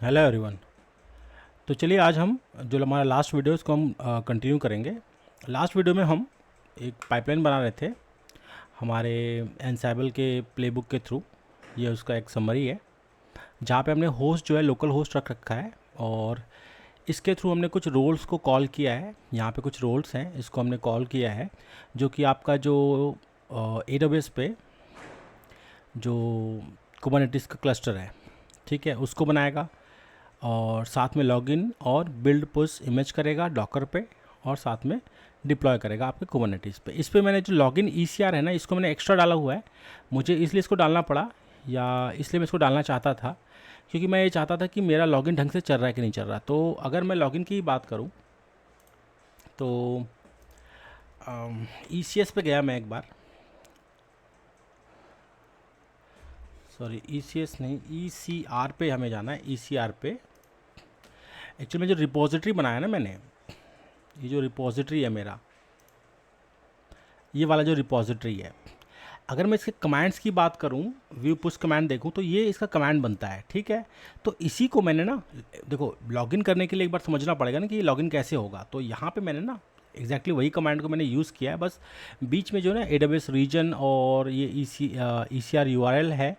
Hello everyone. तो चलिए आज हम जो हमारा लास्ट वीडियो उसको हम कंटिन्यू करेंगे। लास्ट वीडियो में हम एक पाइपलाइन बना रहे थे हमारे एनसाइबल के प्लेबुक के थ्रू। ये उसका एक समरी है जहाँ पे हमने होस्ट जो है लोकल होस्ट रख रखा है और इसके थ्रू हमने कुछ रोल्स को कॉल किया है। यहाँ पे कुछ रोल्स हैं, इसको हमने कॉल किया है जो कि आपका जो AWS पे जो कुबरनेटिस का क्लस्टर है, ठीक है, उसको बनाएगा और साथ में लॉगिन और बिल्ड पुश इमेज करेगा डॉकर पे और साथ में डिप्लॉय करेगा आपके कुबरनेटिस पे। इस पे मैंने जो लॉगिन ECR है ना, इसको मैंने एक्स्ट्रा डाला हुआ है। मुझे इसलिए इसको डालना पड़ा, या इसलिए मैं इसको डालना चाहता था क्योंकि मैं ये चाहता था कि मेरा लॉगिन ढंग से चल रहा है कि नहीं चल रहा। तो अगर मैं लॉगिन की बात करूँ तो ECS पे गया मैं एक बार, सॉरी ECS नहीं, ECR पे हमें जाना है। ECR पे एक्चुअली में जो रिपोजिटरी बनाया ना मैंने, ये जो रिपोजिटरी है मेरा, ये वाला जो रिपोजिटरी है, अगर मैं इसके कमांड्स की बात करूं, व्यू पुश कमांड देखूं तो ये इसका कमांड बनता है, ठीक है। तो इसी को मैंने ना, देखो लॉगिन करने के लिए एक बार समझना पड़ेगा ना कि ये लॉगिन कैसे होगा। तो यहाँ पे मैंने ना एग्जैक्टली वही कमांड को मैंने यूज़ किया है, बस बीच में जो ना AWS रीजन और ये ECR URL है,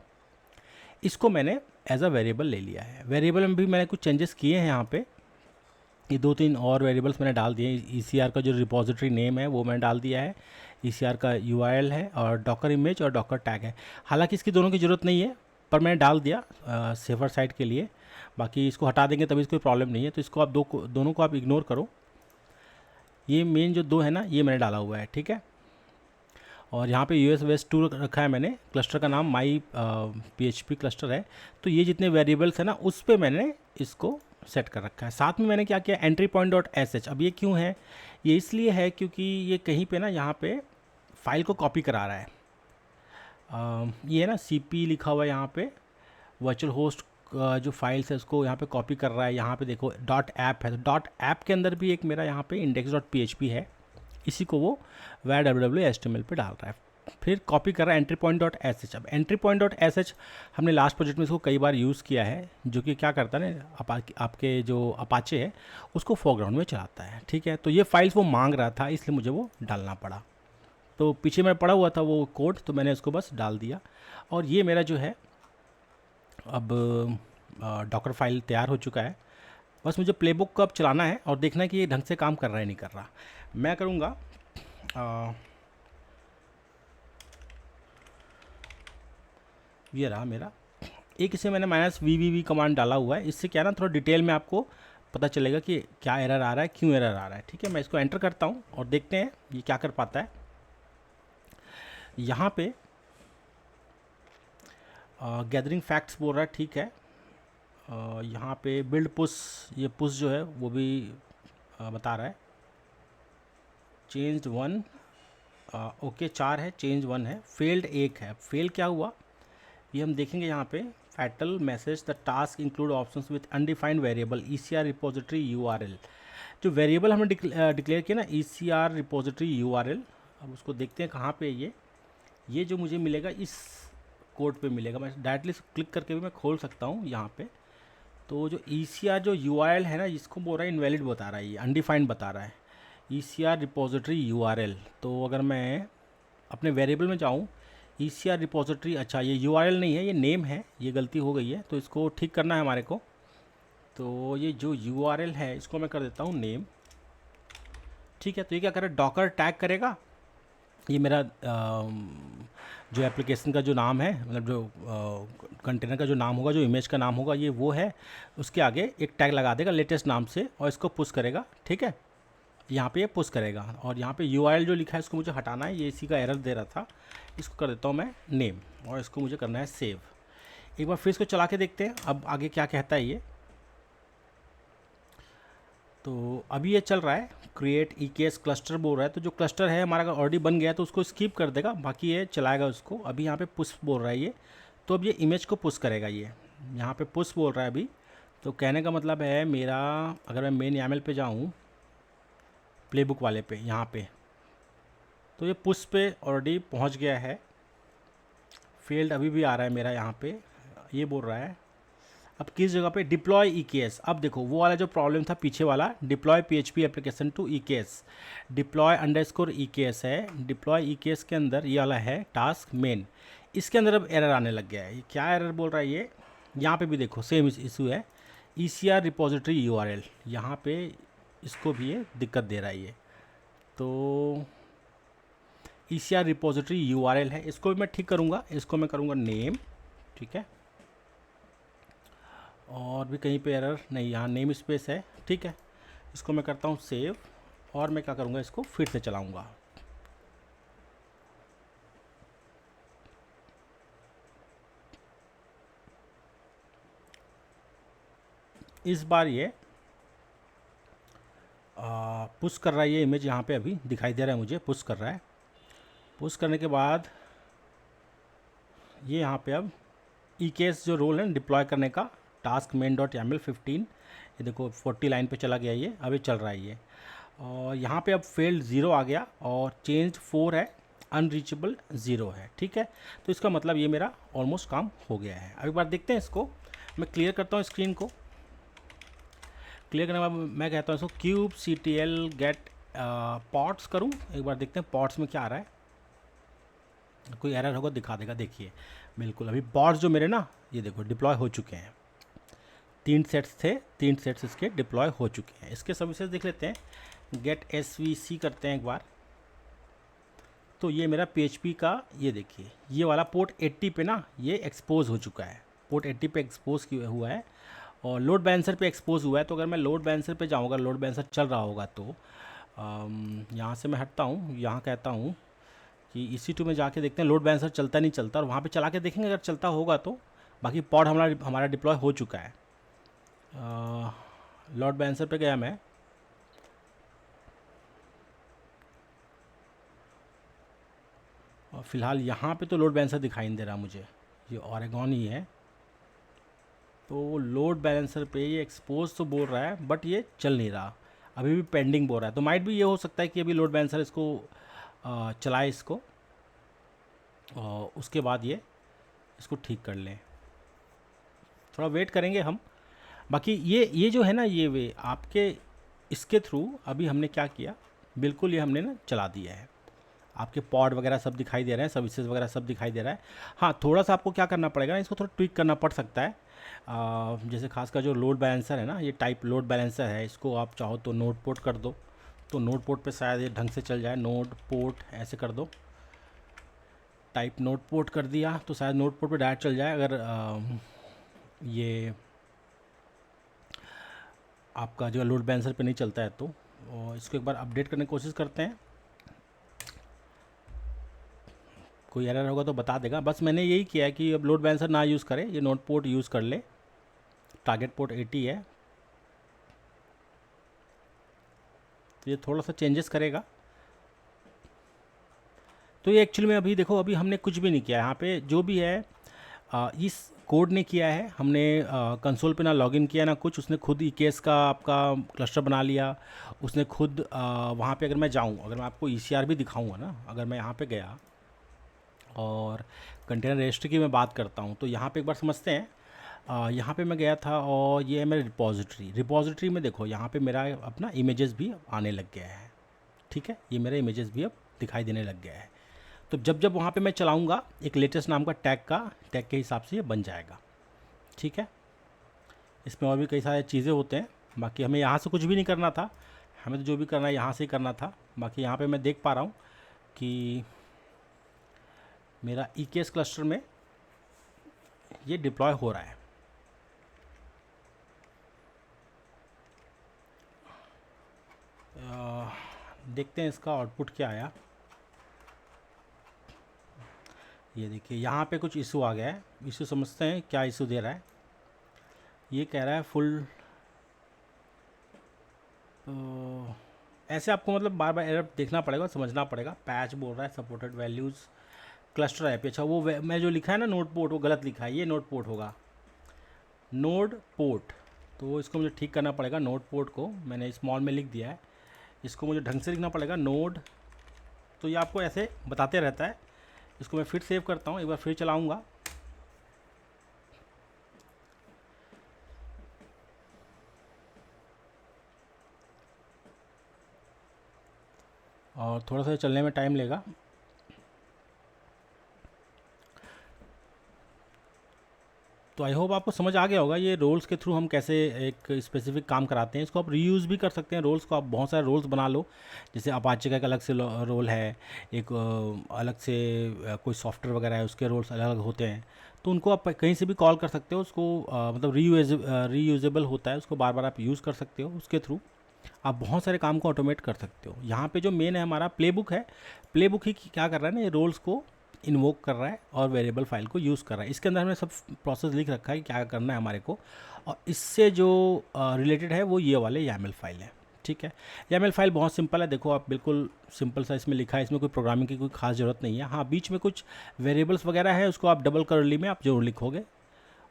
इसको मैंने एज अ वेरिएबल ले लिया है। वेरिएबल में भी मैंने कुछ चेंजेस किए हैं यहाँ पे। ये 2-3 और वेरिएबल्स मैंने डाल दिए। ECR का जो रिपोजिटरी नेम है वो मैंने डाल दिया है, ECR का URL है और डॉकर इमेज और डॉकर टैग है। हालांकि इसकी दोनों की ज़रूरत नहीं है पर मैंने डाल दिया सेफर साइड के लिए। बाकी इसको हटा देंगे तभी कोई प्रॉब्लम नहीं है, तो इसको आप दोनों को आप इग्नोर करो। ये मेन जो दो है ना, ये मैंने डाला हुआ है, ठीक है। और यहाँ पे US वेस्ट 2 रखा है मैंने, क्लस्टर का नाम माई PHP क्लस्टर है। तो ये जितने वेरिएबल्स हैं ना, उस पर मैंने इसको सेट कर रखा है। साथ में मैंने क्या किया, एंट्री पॉइंट डॉट SH। अब ये क्यों है, ये इसलिए है क्योंकि ये कहीं पे ना यहाँ पे फाइल को कॉपी करा रहा है। ये है ना CP लिखा हुआ है यहाँ पे, वर्चुअल होस्ट जो फाइल्स है उसको यहाँ पे कॉपी कर रहा है। यहाँ पे देखो डॉट ऐप है, तो डॉट ऐप के अंदर भी एक मेरा यहाँ पे index.php है, इसी को वो var HTML पे डाल रहा है, फिर कॉपी कर रहा है एंट्री पॉइंट डॉट SH। अब एंट्री पॉइंट डॉट SH हमने लास्ट प्रोजेक्ट में इसको कई बार यूज़ किया है, जो कि क्या करता है ना, आपके जो अपाचे है उसको फोरग्राउंड में चलाता है, ठीक है। तो ये फाइल्स वो मांग रहा था, इसलिए मुझे वो डालना पड़ा। तो पीछे में पड़ा हुआ था वो कोड, तो मैंने उसको बस डाल दिया। और ये मेरा जो है अब डॉकर फाइल तैयार हो चुका है। बस मुझे प्लेबुक को अब चलाना है और देखना है कि ये ढंग से काम कर रहा है नहीं कर रहा। मैं करूँगा ये रहा मेरा एक, इसे मैंने -VVV कमांड डाला हुआ है। इससे क्या ना, थोड़ा डिटेल में आपको पता चलेगा कि क्या एरर आ रहा है, क्यों एरर आ रहा है, ठीक है। मैं इसको एंटर करता हूँ और देखते हैं ये क्या कर पाता है। यहाँ पे गैदरिंग फैक्ट्स बोल रहा है, ठीक है। यहाँ पे बिल्ड पुश, ये पुश जो है वो भी बता रहा है। चेंज 1, ओके 4 है, चेंज 1 है, फेल्ड 1 है। फेल क्या हुआ ये हम देखेंगे यहाँ पे। Fatal message, the task include options with undefined variable ECR repository URL। जो वेरिएबल हमने डिक्लेयर किया ना, ECR रिपोजिटरी URL, अब उसको देखते हैं कहाँ पे ये जो मुझे मिलेगा इस कोड पे मिलेगा। मैं डायरेक्टली क्लिक करके भी मैं खोल सकता हूँ यहाँ पे। तो जो ECR जो URL है ना, इसको बोल रहा है इनवैलिड बता रहा है, ये अनडिफाइंड बता रहा है, ECR रिपोजिटरी URL। तो अगर मैं अपने वेरिएबल में जाऊँ, ECR रिपोजिटरी, अच्छा ये URL नहीं है, ये नेम है, ये गलती हो गई है, तो इसको ठीक करना है हमारे को। तो ये जो URL है इसको मैं कर देता हूँ नेम, ठीक है। तो ये क्या करे, डॉकर टैग करेगा। ये मेरा जो एप्लीकेशन का जो नाम है, मतलब जो कंटेनर का जो नाम होगा, जो इमेज का नाम होगा, ये वो है, उसके आगे एक टैग लगा देगा लेटेस्ट नाम से और इसको पुश करेगा, ठीक है। यहाँ पे ये पुश करेगा और यहाँ पे URL जो लिखा है इसको मुझे हटाना है, ये इसी का एरर दे रहा था। इसको कर देता हूँ मैं नेम और इसको मुझे करना है सेव। एक बार फिर इसको चला के देखते हैं अब आगे क्या कहता है ये। तो अभी ये चल रहा है, क्रिएट EKS क्लस्टर बोल रहा है। तो जो क्लस्टर है हमारा अगर ऑलरेडी बन गया है तो उसको स्किप कर देगा, बाकी ये चलाएगा उसको। अभी यहाँ पे पुश बोल रहा है ये, तो अब ये इमेज को पुश करेगा। ये यहाँ पे पुश बोल रहा है अभी। तो कहने का मतलब है मेरा, अगर मैं मेन YAML पे जाऊँ प्लेबुक वाले पे, यहाँ पे, तो ये पुश पे ऑलरेडी पहुँच गया है। फेल्ड अभी भी आ रहा है मेरा यहाँ पे, ये बोल रहा है। अब किस जगह पे डिप्लॉय EKS, अब देखो वो वाला जो प्रॉब्लम था पीछे वाला, deploy PHP application to EKS, deploy underscore EKS है, डिप्लॉय EKS के अंदर ये वाला है टास्क मेन, इसके अंदर अब एरर आने लग गया है। ये क्या एरर बोल रहा है ये, यहाँ पे भी देखो सेम इशू है, ECR रिपोजिटरी URL, यहाँ पे इसको भी ये दिक्कत दे रहा है ये। तो ECR रिपोजिटरी URL है, इसको भी मैं ठीक करूँगा, इसको मैं करूँगा नेम, ठीक है। और भी कहीं पे एरर नहीं, यहाँ नेम स्पेस है, ठीक है। इसको मैं करता हूँ सेव, और मैं क्या करूँगा, इसको फिर से चलाऊँगा। इस बार ये पुश कर रहा है, ये इमेज यहाँ पे अभी दिखाई दे रहा है मुझे, पुश कर रहा है। पुश करने के बाद ये यहाँ पे अब EKS जो रोल है डिप्लॉय करने का, टास्क मेन डॉट YAML 15, ये देखो 40 लाइन पे चला गया, ये अभी चल रहा है ये। और यहाँ पे अब फेल्ड 0 आ गया और चेंज 4 है, अनरीचेबल 0 है, ठीक है। तो इसका मतलब ये मेरा ऑलमोस्ट काम हो गया है। अब एक बार देखते हैं इसको, मैं क्लियर करता हूँ स्क्रीन को। क्लियर करने के बाद मैं कहता हूँ इसको क्यूब CTL गेट पॉट्स करूँ, एक बार देखते हैं पॉट्स में क्या आ रहा है। कोई एरर होगा दिखा देगा, देखिए बिल्कुल अभी पॉट्स जो मेरे ना, ये देखो डिप्लॉय हो चुके हैं। 3 सेट्स थे, 3 सेट्स इसके डिप्लॉय हो चुके हैं। इसके सर्विसेज देख लेते हैं, गेट SVC करते हैं एक बार। तो ये मेरा PHP का, ये देखिए ये वाला पोर्ट 80 पे ना ये एक्सपोज हो चुका है, पोर्ट 80 पे एक्सपोज हुआ है, और लोड बैलेंसर पे एक्सपोज हुआ है। तो अगर मैं लोड बैलेंसर पे जाऊँगा, लोड बैलेंसर चल रहा होगा, तो यहाँ से मैं हटता हूँ, यहाँ कहता हूँ कि EC2 में जाके देखते हैं लोड बैलेंसर चलता नहीं चलता, और वहाँ पे चला के देखेंगे अगर चलता होगा तो। बाकी पॉड हमारा डिप्लॉय हो चुका है। लोड बैलेंसर पे गया मैं, और फिलहाल यहाँ पे तो लोड बैलेंसर दिखाई नहीं दे रहा मुझे, ये ओरेगॉन ही है। तो लोड बैलेंसर पे ये एक्सपोज तो बोल रहा है, बट ये चल नहीं रहा, अभी भी पेंडिंग बोल रहा है। तो माइट भी ये हो सकता है कि अभी लोड बैलेंसर इसको चलाए इसको, और उसके बाद ये इसको ठीक कर लें। थोड़ा वेट करेंगे हम। बाकी ये जो है ना, ये वे आपके इसके थ्रू अभी हमने क्या किया, बिल्कुल ये हमने ना चला दिया है। आपके पॉड वगैरह सब दिखाई दे रहे हैं, सर्विसेज वगैरह सब दिखाई दे रहा है। हाँ, थोड़ा सा आपको क्या करना पड़ेगा ना, इसको थोड़ा ट्विक करना पड़ सकता है। जैसे खासकर जो लोड बैलेंसर है ना, ये टाइप लोड बैलेंसर है, इसको आप चाहो तो नोड पोर्ट कर दो, तो नोड पोर्ट पे शायद ये ढंग से चल जाए। नोड पोर्ट ऐसे कर दो, टाइप नोड पोर्ट कर दिया तो शायद नोड पोर्ट पे डायरेक्ट चल जाए। अगर ये आपका जो लोड बैलेंसर पे नहीं चलता है तो, और इसको एक बार अपडेट करने की कोशिश करते हैं। कोई एरर होगा तो बता देगा। बस मैंने यही किया है कि अब लोड बैलेंसर ना यूज़ करें, ये नोड पोर्ट यूज़ कर ले। टारगेट पोर्ट 80 है, तो ये थोड़ा सा चेंजेस करेगा। तो ये एक्चुअली में अभी देखो, अभी हमने कुछ भी नहीं किया यहाँ पे, जो भी है इस कोड ने किया है। हमने कंसोल पे ना लॉगिन किया ना कुछ, उसने खुद EKS का आपका क्लस्टर बना लिया। उसने खुद वहाँ पे अगर मैं जाऊँ, अगर मैं आपको ECR भी दिखाऊंगा ना, अगर मैं यहाँ पे गया और कंटेनर रजिस्ट्री की मैं बात करता हूँ, तो यहाँ पे एक बार समझते हैं। यहाँ पे मैं गया था और ये है मेरा रिपॉजिटरी में देखो, यहाँ पे मेरा अपना इमेजेस भी आने लग गया है, ठीक है। ये मेरा इमेजेस भी अब दिखाई देने लग गया है। तो जब वहाँ पे मैं चलाऊँगा, एक लेटेस्ट नाम का टैग के हिसाब से ये बन जाएगा, ठीक है। इसमें और भी कई सारे चीज़ें होते हैं। बाकी हमें यहाँ से कुछ भी नहीं करना था, हमें तो जो भी करना है यहाँ से ही करना था। बाकी यहाँ पे मैं देख पा रहा हूँ कि मेरा EKS क्लस्टर में ये डिप्लॉय हो रहा है। देखते हैं इसका आउटपुट क्या आया। ये देखिए यहाँ पे कुछ इशू आ गया है। इशू समझते हैं क्या इशू दे रहा है। ये कह रहा है फुल, ऐसे आपको मतलब बार बार एरर देखना पड़ेगा, समझना पड़ेगा। पैच बोल रहा है सपोर्टेड वैल्यूज़ क्लस्टर IP। अच्छा, वो मैं जो लिखा है ना नोड पोर्ट, वो गलत लिखा है, ये नोड पोर्ट होगा, नोड पोर्ट। तो इसको मुझे ठीक करना पड़ेगा। नोड पोर्ट को मैंने स्मॉल में लिख दिया है, इसको मुझे ढंग से लिखना पड़ेगा, नोड। तो ये आपको ऐसे बताते रहता है। इसको मैं फिर सेव करता हूँ, एक बार फिर चलाऊँगा। और थोड़ा सा चलने में टाइम लेगा। तो आई होप आपको समझ आ गया होगा ये रोल्स के थ्रू हम कैसे एक स्पेसिफिक काम कराते हैं। इसको आप रीयूज़ भी कर सकते हैं, रोल्स को आप बहुत सारे रोल्स बना लो। जैसे अपाचे का एक अलग से रोल है, एक अलग से कोई सॉफ्टवेयर वगैरह है उसके रोल्स अलग अलग होते हैं। तो उनको आप कहीं से भी कॉल कर सकते हो उसको, मतलब रीयूजेबल होता है, उसको बार बार आप यूज़ कर सकते हो। उसके थ्रू आप बहुत सारे काम को ऑटोमेट कर सकते हो। यहाँ पे जो मेन है हमारा प्लेबुक है, प्लेबुक ही क्या कर रहा है ना, ये रोल्स को इन्वोक कर रहा है और वेरिएबल फाइल को यूज़ कर रहा है। इसके अंदर हमने सब प्रोसेस लिख रखा है कि क्या करना है हमारे को, और इससे जो रिलेटेड है वो ये वाले YAML फाइल है। ठीक है, YAML फाइल बहुत सिंपल है, देखो आप बिल्कुल सिंपल सा इसमें लिखा है, इसमें कोई प्रोग्रामिंग की कोई खास ज़रूरत नहीं है। हाँ, बीच में कुछ वेरिएबल्स वगैरह है, उसको आप डबल करली में आप जरूर लिखोगे।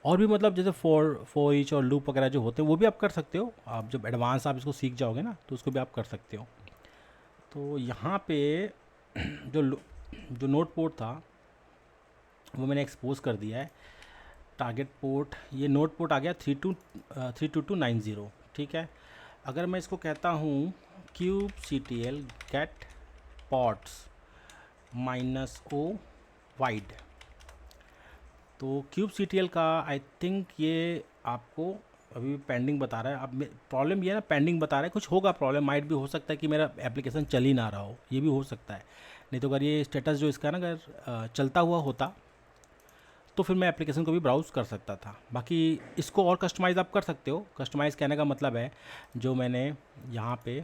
और भी मतलब जैसे फॉर ईच और लूप वगैरह जो होते हैं वो भी आप कर सकते हो। आप जब एडवांस आप इसको सीख जाओगे ना तो उसको भी आप कर सकते हो। तो यहाँ पे जो जो नोट पोर्ट था वो मैंने एक्सपोज कर दिया है। टारगेट पोर्ट, ये नोट पोर्ट आ गया 32290। ठीक है, अगर मैं इसको कहता हूँ kubectl get ports -o wide, तो kubectl का आई थिंक ये आपको अभी पेंडिंग बता रहा है। अब प्रॉब्लम ये है ना, पेंडिंग बता रहा है, कुछ होगा प्रॉब्लम, माइट भी हो सकता है कि मेरा एप्लीकेशन चल ही ना रहा हो, ये भी हो सकता है। नहीं तो अगर ये स्टेटस जो इसका ना अगर चलता हुआ होता तो फिर मैं एप्लीकेशन को भी ब्राउज़ कर सकता था। बाकी इसको और कस्टमाइज़ आप कर सकते हो। कस्टमाइज़ कहने का मतलब है जो मैंने यहाँ पे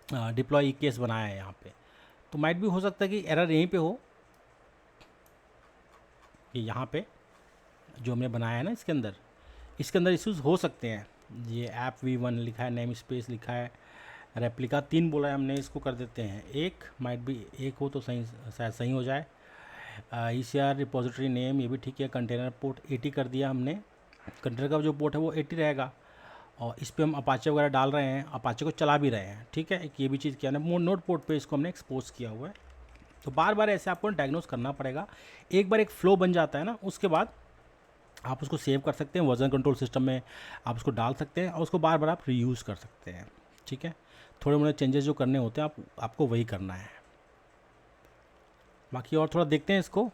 डिप्लॉय केस बनाया है यहाँ पे, तो माइट भी हो सकता है कि एरर यहीं पे हो कि यहाँ पे जो हमने बनाया है ना इसके अंदर इश्यूज़ हो सकते हैं। ये ऐप V1 लिखा है, नेम स्पेस लिखा है, रेप्लिका 3 बोला है हमने, इसको कर देते हैं एक, माइट भी एक हो तो सही, शायद सही हो जाए। ECR रिपोजिटरी नेम ये भी ठीक है। कंटेनर पोर्ट 80 कर दिया हमने, कंटेनर का जो पोर्ट है वो 80 रहेगा। और इस पर हम अपाचे वगैरह डाल रहे हैं, अपाचे को चला भी रहे हैं। ठीक है, एक ये भी चीज़ किया ना, नोट पोर्ट पे इसको हमने एक्सपोज किया हुआ है। तो बार बार ऐसे आपको डायग्नोस करना पड़ेगा। एक बार एक फ्लो बन जाता है ना, उसके बाद आप उसको सेव कर सकते हैं, वर्जन कंट्रोल सिस्टम में आप उसको डाल सकते हैं और उसको बार बार आप रीयूज़ कर सकते हैं। ठीक है, थोड़े मोड़े चेंजेस जो करने होते हैं आपको वही करना है। बाकी और थोड़ा देखते हैं इसको,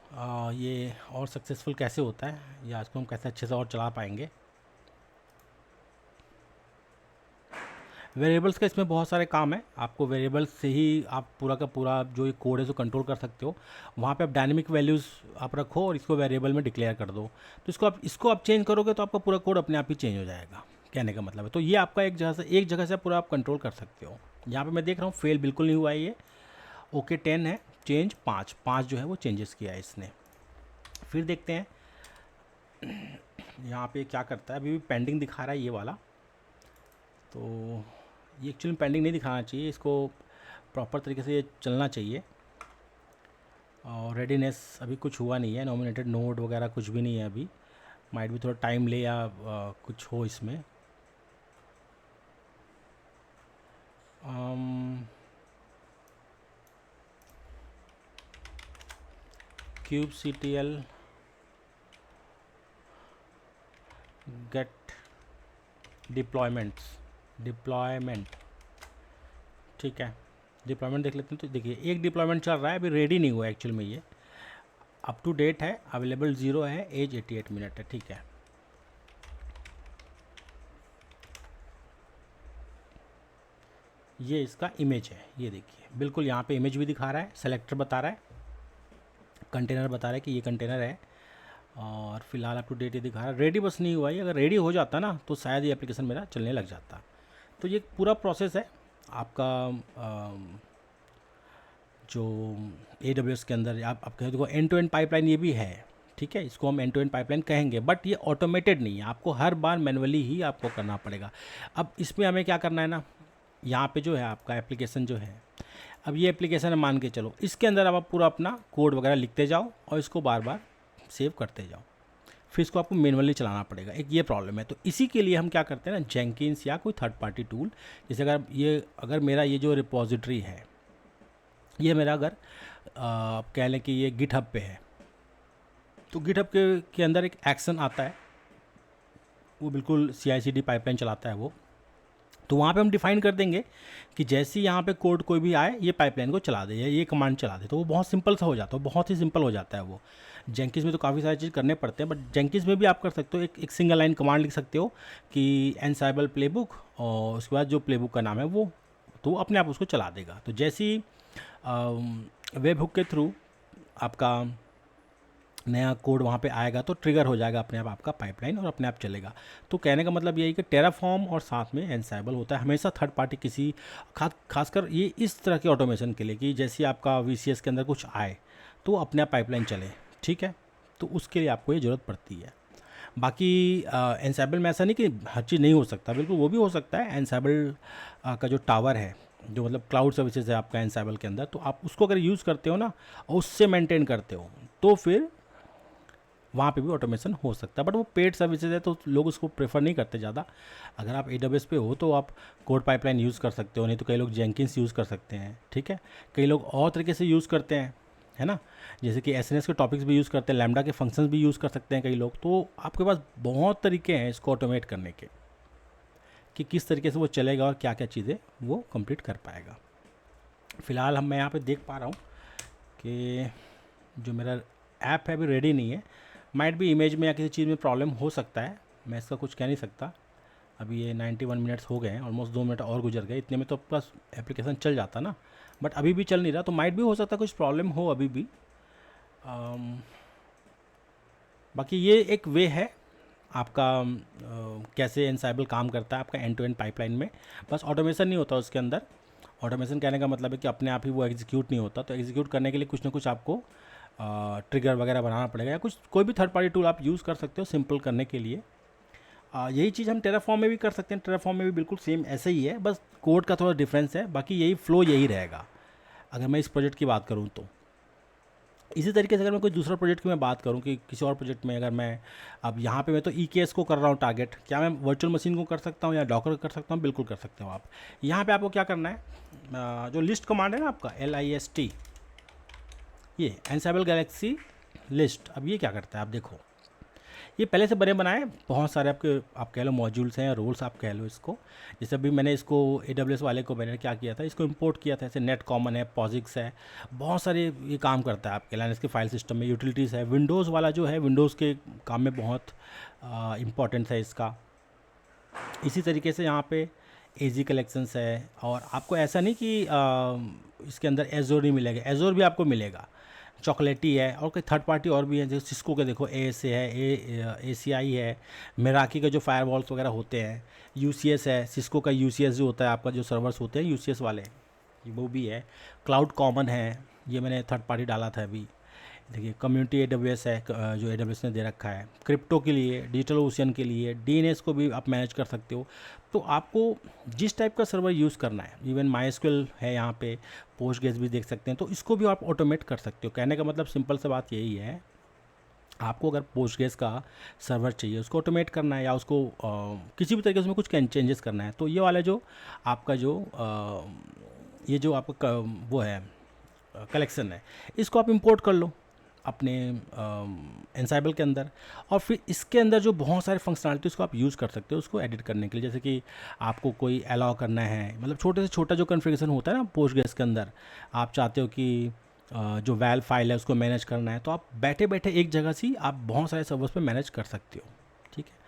ये और सक्सेसफुल कैसे होता है या इसको हम कैसे अच्छे से और चला पाएंगे। वेरिएबल्स का इसमें बहुत सारे काम है, आपको वेरिएबल्स से ही आप पूरा का पूरा जो ये कोड है उसको कंट्रोल कर सकते हो। वहाँ पे आप डायनेमिक वैल्यूज़ आप रखो और इसको वेरिएबल में डिक्लेयर कर दो, तो इसको आप चेंज करोगे तो आपका पूरा कोड अपने आप ही चेंज हो जाएगा, कहने का मतलब है। तो ये आपका एक जगह से पूरा आप कंट्रोल कर सकते हो। यहाँ पर मैं देख रहा हूँ फेल बिल्कुल नहीं हुआ है, ये ओके 10 है, चेंज 5 जो है वो चेंजेस किया है इसने। फिर देखते हैं यहाँ पे क्या करता है, अभी भी पेंडिंग दिखा रहा है ये वाला। तो ये एक्चुअली पेंडिंग नहीं दिखाना चाहिए, इसको प्रॉपर तरीके से ये चलना चाहिए। और रेडीनेस अभी कुछ हुआ नहीं है, नॉमिनेटेड नोड वगैरह कुछ भी नहीं है अभी, माइट भी थोड़ा टाइम ले या कुछ हो इसमें। kubectl गेट डिप्लॉयमेंट, ठीक है, डिप्लॉयमेंट देख लेते हैं। तो देखिए एक डिप्लॉयमेंट चल रहा है, अभी रेडी नहीं हुआ एक्चुअल में, ये अप टू डेट है, अवेलेबल 0 है, एज 88 मिनट है। ठीक है, ये इसका इमेज है, ये देखिए बिल्कुल यहाँ पे इमेज भी दिखा रहा है, सेलेक्टर बता रहा है, कंटेनर बता रहा है कि ये कंटेनर है, और फिलहाल अप टू डेट ये दिखा रहा है। रेडी बस नहीं हुआ, ये अगर रेडी हो जाता ना तो शायद ये एप्लीकेशन मेरा चलने लग जाता। तो ये पूरा प्रोसेस है आपका, जो AWS के अंदर आप कहें देखो एंड टू एंड पाइपलाइन ये भी है। ठीक है, इसको हम एंड टू एंड पाइपलाइन कहेंगे, बट ये ऑटोमेटेड नहीं है, आपको हर बार मैनुअली ही आपको करना पड़ेगा। अब इसमें हमें क्या करना है ना, यहाँ पे जो है आपका एप्लीकेशन जो है, अब ये एप्लीकेशन है मान के चलो, इसके अंदर आप पूरा अपना कोड वगैरह लिखते जाओ और इसको बार बार सेव करते जाओ, फिर इसको आपको मैनुअली चलाना पड़ेगा, एक ये प्रॉब्लम है। तो इसी के लिए हम क्या करते हैं ना, जेंकिन्स या कोई थर्ड पार्टी टूल, जैसे अगर मेरा ये जो रिपोजिटरी है, ये मेरा अगर आप कह लें कि ये गिटहब पे है, तो गिटहब के अंदर एक एक्शन आता है, वो बिल्कुल CI/CD पाइपलाइन चलाता है वो, तो वहाँ पे हम डिफाइन कर देंगे कि जैसे ही यहाँ पे कोड कोई भी आए ये पाइपलाइन को चला दे या ये कमांड चला दे, तो वो बहुत सिंपल सा हो जाता है, बहुत ही सिंपल हो जाता है वो। जेंकिंस में तो काफ़ी सारी चीज़ करने पड़ते हैं, बट जेंकिंस में भी आप कर सकते हो, एक सिंगल लाइन कमांड लिख सकते हो कि एनसाइबल प्लेबुक, और उसके बाद जो प्लेबुक का नाम है वो, तो अपने आप उसको चला देगा। तो जैसे ही वेब हुक के थ्रू आपका नया कोड वहाँ पे आएगा तो ट्रिगर हो जाएगा अपने आप आपका पाइपलाइन और अपने आप चलेगा। तो कहने का मतलब यही कि टेराफॉर्म और साथ में एनसाइबल होता है हमेशा थर्ड पार्टी किसी खासकर ये इस तरह के ऑटोमेशन के लिए कि जैसे आपका VCS के अंदर कुछ आए तो अपने आप पाइपलाइन चले, ठीक है। तो उसके लिए आपको ये ज़रूरत पड़ती है। बाकी एनसाइबल में ऐसा नहीं कि हर चीज़ नहीं हो सकता, बिल्कुल वो भी हो सकता है। एनसाइबल का जो टावर है, जो मतलब क्लाउड सर्विसेज है आपका एनसाइबल के अंदर, तो आप उसको अगर यूज़ करते हो ना और उससे मेंटेन करते हो तो फिर वहाँ पे भी ऑटोमेशन हो सकता है। बट वो पेड सर्विसेज है तो लोग उसको प्रेफर नहीं करते ज़्यादा। अगर आप AWS पे हो तो आप कोड पाइपलाइन यूज़ कर सकते हो, नहीं तो कई लोग जेंकिंस यूज़ कर सकते हैं, ठीक है। कई लोग और तरीके से यूज़ करते हैं, है ना, जैसे कि SNS के टॉपिक्स भी यूज़ करते हैं, लैम्डा के फंक्शंस भी यूज़ कर सकते हैं कई लोग। तो आपके पास बहुत तरीके हैं इसको ऑटोमेट करने के कि किस तरीके से वो चलेगा और क्या क्या चीज़ें वो कंप्लीट कर पाएगा। फ़िलहाल मैं यहाँ पे देख पा रहा हूँ कि जो मेरा ऐप है अभी रेडी नहीं है। माइट भी इमेज में या किसी चीज़ में प्रॉब्लम हो सकता है, मैं इसका कुछ कह नहीं सकता। अभी ये 91 मिनट्स हो गए हैं, ऑलमोस्ट 2 मिनट और गुजर गए, इतने में तो प्लस एप्लीकेशन चल जाता ना, बट अभी भी चल नहीं रहा। तो माइट भी हो सकता है कुछ प्रॉब्लम हो अभी भी। बाकी ये एक वे है आपका कैसे एनसाइबल काम करता है आपका एंड टू एंड पाइपलाइन में। बस ऑटोमेशन नहीं होता उसके अंदर। ऑटोमेशन कहने का मतलब है कि अपने आप ही वो एग्जीक्यूट नहीं होता, तो एग्जीक्यूट करने के लिए कुछ ना कुछ आपको ट्रिगर वगैरह बनाना पड़ेगा, या कुछ कोई भी थर्ड पार्टी टूल आप यूज़ कर सकते हो सिंपल करने के लिए। यही चीज़ हम टेराफॉर्म में भी कर सकते हैं। टेराफॉर्म में भी बिल्कुल सेम ऐसे ही है, बस कोड का थोड़ा डिफरेंस है, बाकी यही फ्लो यही रहेगा। अगर मैं इस प्रोजेक्ट की बात करूँ तो इसी तरीके से अगर मैं कोई दूसरा प्रोजेक्ट की मैं बात करूँ कि किसी और प्रोजेक्ट में अगर मैं अब यहाँ पे मैं तो EKS को कर रहा हूँ टारगेट, क्या मैं वर्चुअल मशीन को कर सकता हूँ या डॉकर कर सकता हूँ? बिल्कुल कर सकते हो आप। यहाँ पे आपको क्या करना है, जो लिस्ट कमांड है ना आपका LIST, ये एनसाइबल गैलेक्सी लिस्ट। अब ये क्या करता है आप देखो, ये पहले से बने बनाए बहुत सारे आपके आप कह लो मॉड्यूल्स हैं या रोल्स आप कह लो इसको। जैसे अभी मैंने इसको AWS वाले को मैंने क्या किया था, इसको इंपोर्ट किया था। जैसे नेट कॉमन है, पॉजिक्स है, बहुत सारे ये काम करता है आपके लाइनस के फाइल सिस्टम में। यूटिलिटीज़ है, विंडोज़ वाला जो है विंडोज़ के काम में बहुत इम्पोर्टेंस है इसका। इसी तरीके से यहाँ पे AZ कलेक्शंस है, और आपको ऐसा नहीं कि इसके अंदर एजोर नहीं मिलेगा, एजोर भी आपको मिलेगा। चॉकलेटी है, और कई थर्ड पार्टी और भी हैं, जैसे सिस्को के देखो ASA है, ACI है, मेराकी के जो फायरवॉल्स वगैरह होते हैं, UCS है, सिस्को का UCS जो होता है आपका, जो सर्वर्स होते हैं UCS वाले, वो भी है। क्लाउड कॉमन है, ये मैंने थर्ड पार्टी डाला था अभी। देखिए कम्युनिटी AWS है, जो AWS ने दे रखा है क्रिप्टो के लिए, डिजिटल ओशियन के लिए, DNS को भी आप मैनेज कर सकते हो। तो आपको जिस टाइप का सर्वर यूज़ करना है, इवन MySQL है यहाँ पे, पोस्टग्रेस भी देख सकते हैं, तो इसको भी आप ऑटोमेट कर सकते हो। कहने का मतलब सिंपल सा बात यही है, आपको अगर पोस्टग्रेस का सर्वर चाहिए, उसको ऑटोमेट करना है या उसको किसी भी तरीके से उसमें कुछ चेंजेस करना है, तो ये वाला जो आपका जो ये जो आपका वो है कलेक्शन है, इसको आप इंपोर्ट कर लो अपने एनसाइबल के अंदर, और फिर इसके अंदर जो बहुत सारे फंक्शनलिटी उसको आप यूज़ कर सकते हो उसको एडिट करने के लिए। जैसे कि आपको कोई अलाउ करना है, मतलब छोटे से छोटा जो कॉन्फ़िगरेशन होता है ना पोस्टग्रेस के अंदर, आप चाहते हो कि जो वैल फाइल है उसको मैनेज करना है, तो आप बैठे बैठे एक जगह से आप बहुत सारे सर्वर्स पे मैनेज कर सकते हो, ठीक है।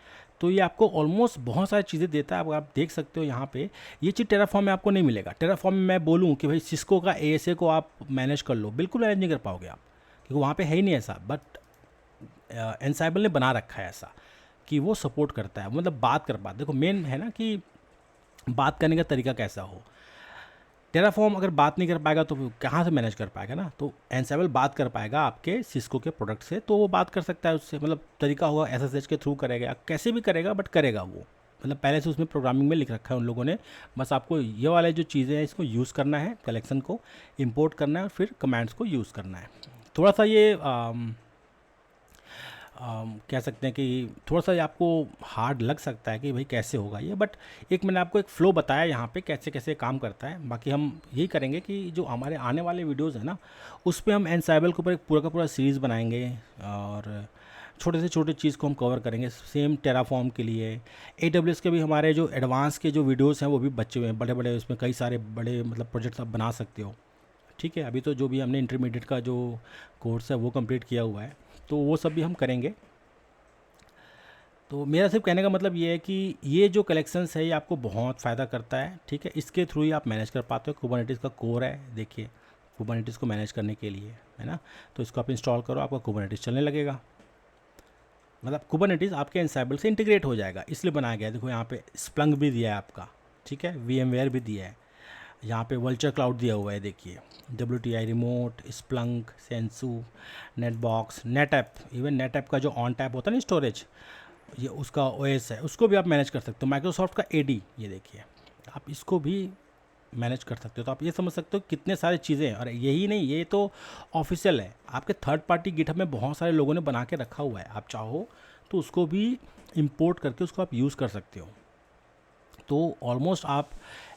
तो ये आपको ऑलमोस्ट बहुत सारी चीज़ें देता है। अब आप देख सकते हो यहाँ पे ये चीज़ टेराफॉर्म में आपको नहीं मिलेगा। टेराफॉर्म में मैं बोलूँ कि भाई सिस्को का ASA को आप मैनेज कर लो, बिल्कुल मैनेज नहीं कर पाओगे आप, क्योंकि वहाँ पे है ही नहीं ऐसा। बट एनसाइबल ने बना रखा है ऐसा कि वो सपोर्ट करता है, मतलब बात कर पाता। देखो मेन है ना कि बात करने का तरीका कैसा हो। टेराफॉर्म अगर बात नहीं कर पाएगा तो कहाँ से मैनेज कर पाएगा ना, तो एनसाइबल बात कर पाएगा आपके सिस्को के प्रोडक्ट से, तो वो बात कर सकता है उससे। मतलब तरीका होगा SSH के थ्रू करेगा, कैसे भी करेगा बट करेगा वो, मतलब पहले से उसमें प्रोग्रामिंग में लिख रखा है उन लोगों ने। बस आपको ये वाले जो चीज़ें हैं इसको यूज़ करना है, कलेक्शन को इंपोर्ट करना है और फिर कमांड्स को यूज़ करना है। थोड़ा सा ये कह सकते हैं कि थोड़ा सा आपको हार्ड लग सकता है कि भाई कैसे होगा ये, बट एक मैंने आपको एक फ़्लो बताया यहाँ पे कैसे कैसे काम करता है। बाकी हम यही करेंगे कि जो हमारे आने वाले वीडियोज़ हैं ना, उस पर हम एनसाइबल के ऊपर एक पूरा का पूरा सीरीज़ बनाएंगे, और छोटे से छोटे चीज़ को हम कवर करेंगे। सेम टेराफॉर्म के लिए AWS के भी हमारे जो एडवांस के जो वीडियोस हैं वो भी बचे हुए हैं, बड़े बड़े, उसमें कई सारे बड़े मतलब प्रोजेक्ट्स आप बना सकते हो। ठीक है, अभी तो जो भी हमने इंटरमीडिएट का जो कोर्स है वो कंप्लीट किया हुआ है, तो वो सब भी हम करेंगे। तो मेरा सिर्फ कहने का मतलब ये है कि ये जो कलेक्शंस है ये आपको बहुत फ़ायदा करता है। ठीक है, इसके थ्रू ही आप मैनेज कर पाते हो। कुबरनेटिस का कोर है, देखिए कुबरनेटिस को मैनेज करने के लिए, है ना। तो इसको आप इंस्टॉल करो, आपका कुबरनेटिस चलने लगेगा। मतलब कुबरनेटिस आपके एंसाइबल से इंटीग्रेट हो जाएगा, इसलिए बनाया गया है। देखो यहाँ पे स्प्लंक भी दिया है आपका, ठीक है, VMware भी दिया है, यहाँ पे वल्चर क्लाउड दिया हुआ है, देखिए WTI रिमोट, स्प्लंक, सेंसू, नेटबॉक्स, नेटऐप, इवन नेटऐप का जो ऑन टैप होता है ना स्टोरेज, ये उसका OS है, उसको भी आप मैनेज कर सकते हो। माइक्रोसॉफ्ट का AD, ये देखिए आप इसको भी मैनेज कर सकते हो। तो आप ये समझ सकते हो कितने सारी चीज़ें हैं। और यही नहीं, ये तो ऑफिशियल है, आपके थर्ड पार्टी गिटहब में बहुत सारे लोगों ने बना के रखा हुआ है। आप चाहो तो उसको भी इंपोर्ट करके उसको आप यूज़ कर सकते हो। तो ऑलमोस्ट आप,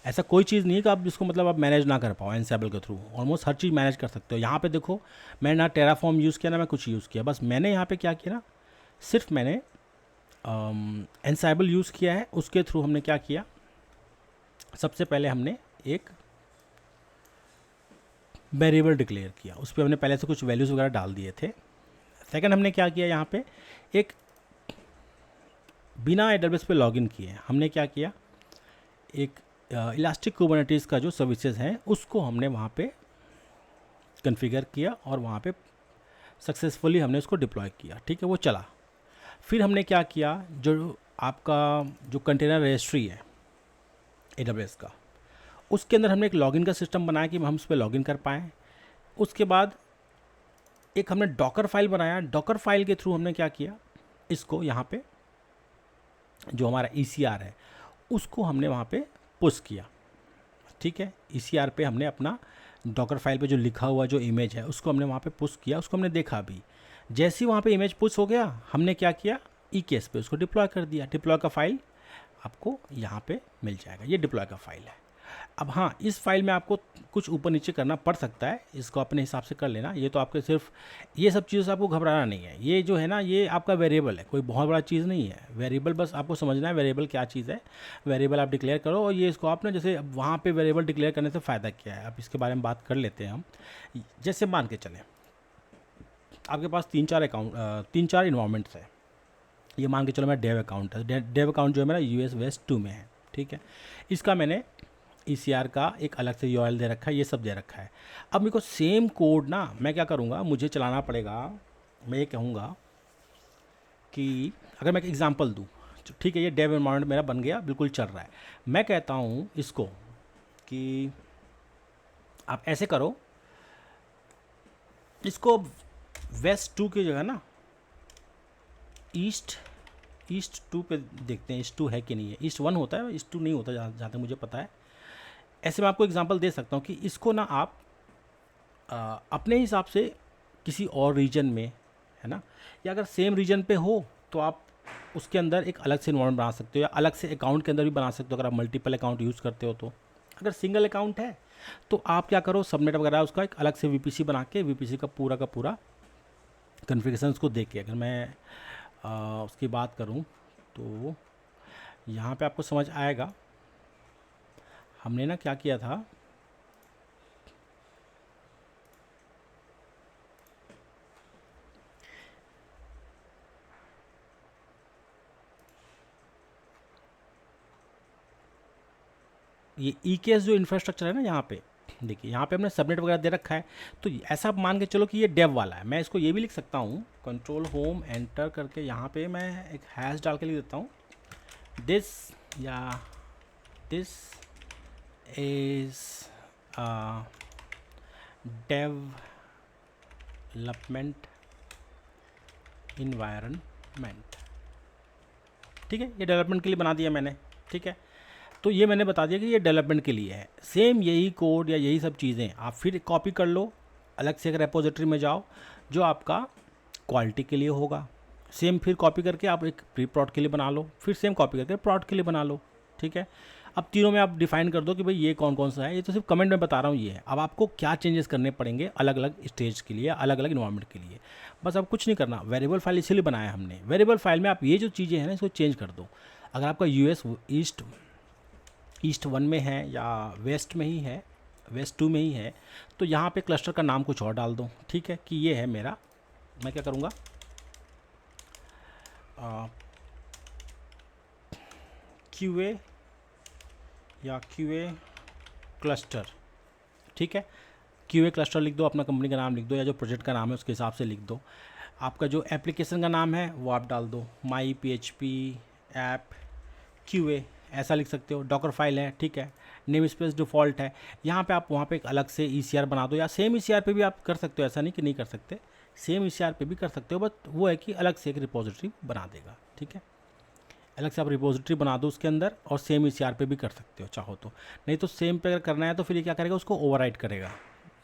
ऐसा कोई चीज़ नहीं है कि आप जिसको मतलब आप मैनेज ना कर पाओ एनसेबल के थ्रू। ऑलमोस्ट हर चीज़ मैनेज कर सकते हो। यहाँ पे देखो, मैंने ना टेराफॉर्म यूज़ किया ना मैं कुछ यूज़ किया, बस मैंने यहाँ पे क्या किया ना, सिर्फ मैंने एनसेबल यूज़ किया है। उसके थ्रू हमने क्या किया, सबसे पहले हमने एक वेरिएबल डिक्लेयर किया, उस पर हमने पहले से कुछ वैल्यूज़ वगैरह डाल दिए थे। सेकंड हमने क्या किया, यहाँ पे एक बिना AWS पे लॉगिन किए हमने क्या किया, एक इलास्टिक कुबरनेटिस का जो सर्विसेज हैं उसको हमने वहाँ पे कॉन्फ़िगर किया और वहाँ पे सक्सेसफुली हमने उसको डिप्लॉय किया। ठीक है, वो चला। फिर हमने क्या किया, जो आपका जो कंटेनर रजिस्ट्री है AWS का, उसके अंदर हमने एक लॉगिन का सिस्टम बनाया कि हम उस पर लॉगिन कर पाएँ। उसके बाद एक हमने डॉकर फाइल बनाया। डॉकर फाइल के थ्रू हमने क्या किया, इसको यहाँ पे जो हमारा ECR है उसको हमने वहाँ पे पुश किया। ठीक है, ECR पे हमने अपना डॉकर फाइल पे जो लिखा हुआ जो इमेज है उसको हमने वहाँ पे पुश किया, उसको हमने देखा भी। जैसे ही वहाँ पे इमेज पुश हो गया, हमने क्या किया, EKS पे उसको डिप्लॉय कर दिया। डिप्लॉय का फाइल आपको यहाँ पे मिल जाएगा, ये डिप्लॉय का फाइल है। अब हाँ, इस फाइल में आपको कुछ ऊपर नीचे करना पड़ सकता है, इसको अपने हिसाब से कर लेना। ये तो आपके सिर्फ ये सब चीज़ों से आपको घबराना नहीं है। ये जो है ना, ये आपका वेरिएबल है, कोई बहुत बड़ा चीज़ नहीं है। वेरिएबल बस आपको समझना है वेरिएबल क्या चीज़ है। वेरिएबल आप डिक्लेयर करो, और ये इसको आप ना, जैसे वहाँ पे वेरिएबल डिक्लेयर करने से फ़ायदा क्या है, अब इसके बारे में बात कर लेते हैं हम। जैसे मान के चलें आपके पास 3-4 इन्वायरमेंट्स है। ये मान के चलो मेरा डेव अकाउंट है। डेव अकाउंट जो है मेरा US West 2 में है। ठीक है, इसका मैंने ECR का एक अलग से URL दे रखा है, ये सब दे रखा है। अब मेरे को सेम कोड ना, मैं क्या करूँगा, मुझे चलाना पड़ेगा। मैं ये कहूँगा कि अगर मैं एक एग्जांपल दूँ, ठीक है, ये डेव एनवायरनमेंट मेरा बन गया, बिल्कुल चल रहा है। मैं कहता हूँ इसको कि आप ऐसे करो, इसको West 2 की जगह ना ईस्ट 2 पे देखते हैं, ईस्ट 2 है कि नहीं है। ईस्ट 1 होता है, ईस्ट 2 नहीं होता जहाँ तक मुझे पता है। ऐसे मैं आपको एग्जांपल दे सकता हूँ कि इसको ना आप अपने हिसाब से किसी और रीजन में, है ना, या अगर सेम रीजन पे हो तो आप उसके अंदर एक अलग से इन्वायरमेंट बना सकते हो, या अलग से अकाउंट के अंदर भी बना सकते हो अगर आप मल्टीपल अकाउंट यूज़ करते हो तो। अगर सिंगल अकाउंट है तो आप क्या करो, सबनेट वगैरह उसका एक अलग से VPC बना के, VPC का पूरा कॉन्फ़िगरेशन उसको देख के, अगर मैं उसकी बात करूं तो यहाँ पे आपको समझ आएगा। हमने ना क्या किया था, ये EKS जो इंफ्रास्ट्रक्चर है ना, यहाँ पे देखिए, यहाँ पे हमने सबनेट वगैरह दे रखा है। तो ऐसा आप मान के चलो कि ये डेव वाला है। मैं इसको ये भी लिख सकता हूँ, कंट्रोल होम एंटर करके यहाँ पे मैं एक हैश डाल के लिख देता हूँ, दिस इज़ डेवलपमेंट इन्वायरमेंट। ठीक है, ये डेवलपमेंट के लिए बना दिया मैंने। ठीक है, तो ये मैंने बता दिया कि ये डेवलपमेंट के लिए है। सेम यही कोड या यही सब चीज़ें आप फिर कॉपी कर लो, अलग से एक रेपोजिटरी में जाओ जो आपका क्वालिटी के लिए होगा। सेम फिर कॉपी करके आप एक प्री प्रोड के लिए बना लो, फिर सेम कॉपी करके प्रोड के लिए बना लो। ठीक है, अब तीनों में आप डिफाइन कर दो कि भाई ये कौन कौन सा है, ये तो सिर्फ कमेंट में बता रहा हूँ ये है। अब आपको क्या चेंजेस करने पड़ेंगे अलग अलग स्टेज के लिए, अलग अलग इन्वायरमेंट के लिए, बस अब कुछ नहीं करना। वेरिएबल फाइल इसीलिए बनाया हमने, वेरिएबल फाइल में आप ये जो चीज़ें हैं ना इसको चेंज कर दो। अगर आपका यूएस ईस्ट 1 में है या वेस्ट में ही है, वेस्ट 2 में ही है, तो यहाँ पे क्लस्टर का नाम कुछ और डाल दो, ठीक है, कि ये है मेरा, मैं क्या करूँगा QA या QA क्लस्टर, ठीक है। QA क्लस्टर लिख दो, अपना कंपनी का नाम लिख दो या जो प्रोजेक्ट का नाम है उसके हिसाब से लिख दो। आपका जो एप्लीकेशन का नाम है वो आप डाल दो, माई PHP ऐप QA ऐसा लिख सकते हो। डॉकर फाइल है, ठीक है, नेम स्पेस डिफ़ॉल्ट है। यहाँ पे आप वहाँ पे एक अलग से ECR बना दो, या सेम ECR पे भी आप कर सकते हो, ऐसा नहीं कि नहीं कर सकते, सेम ECR पे भी कर सकते हो, बट वो है कि अलग से एक रिपोजिटरी बना देगा, ठीक है। अलग से आप रिपोजिटरी बना दो उसके अंदर, और सेम ECR पे भी कर सकते हो चाहो तो। नहीं तो सेम पे अगर करना है तो फिर ये क्या करेगा, उसको ओवरराइट करेगा।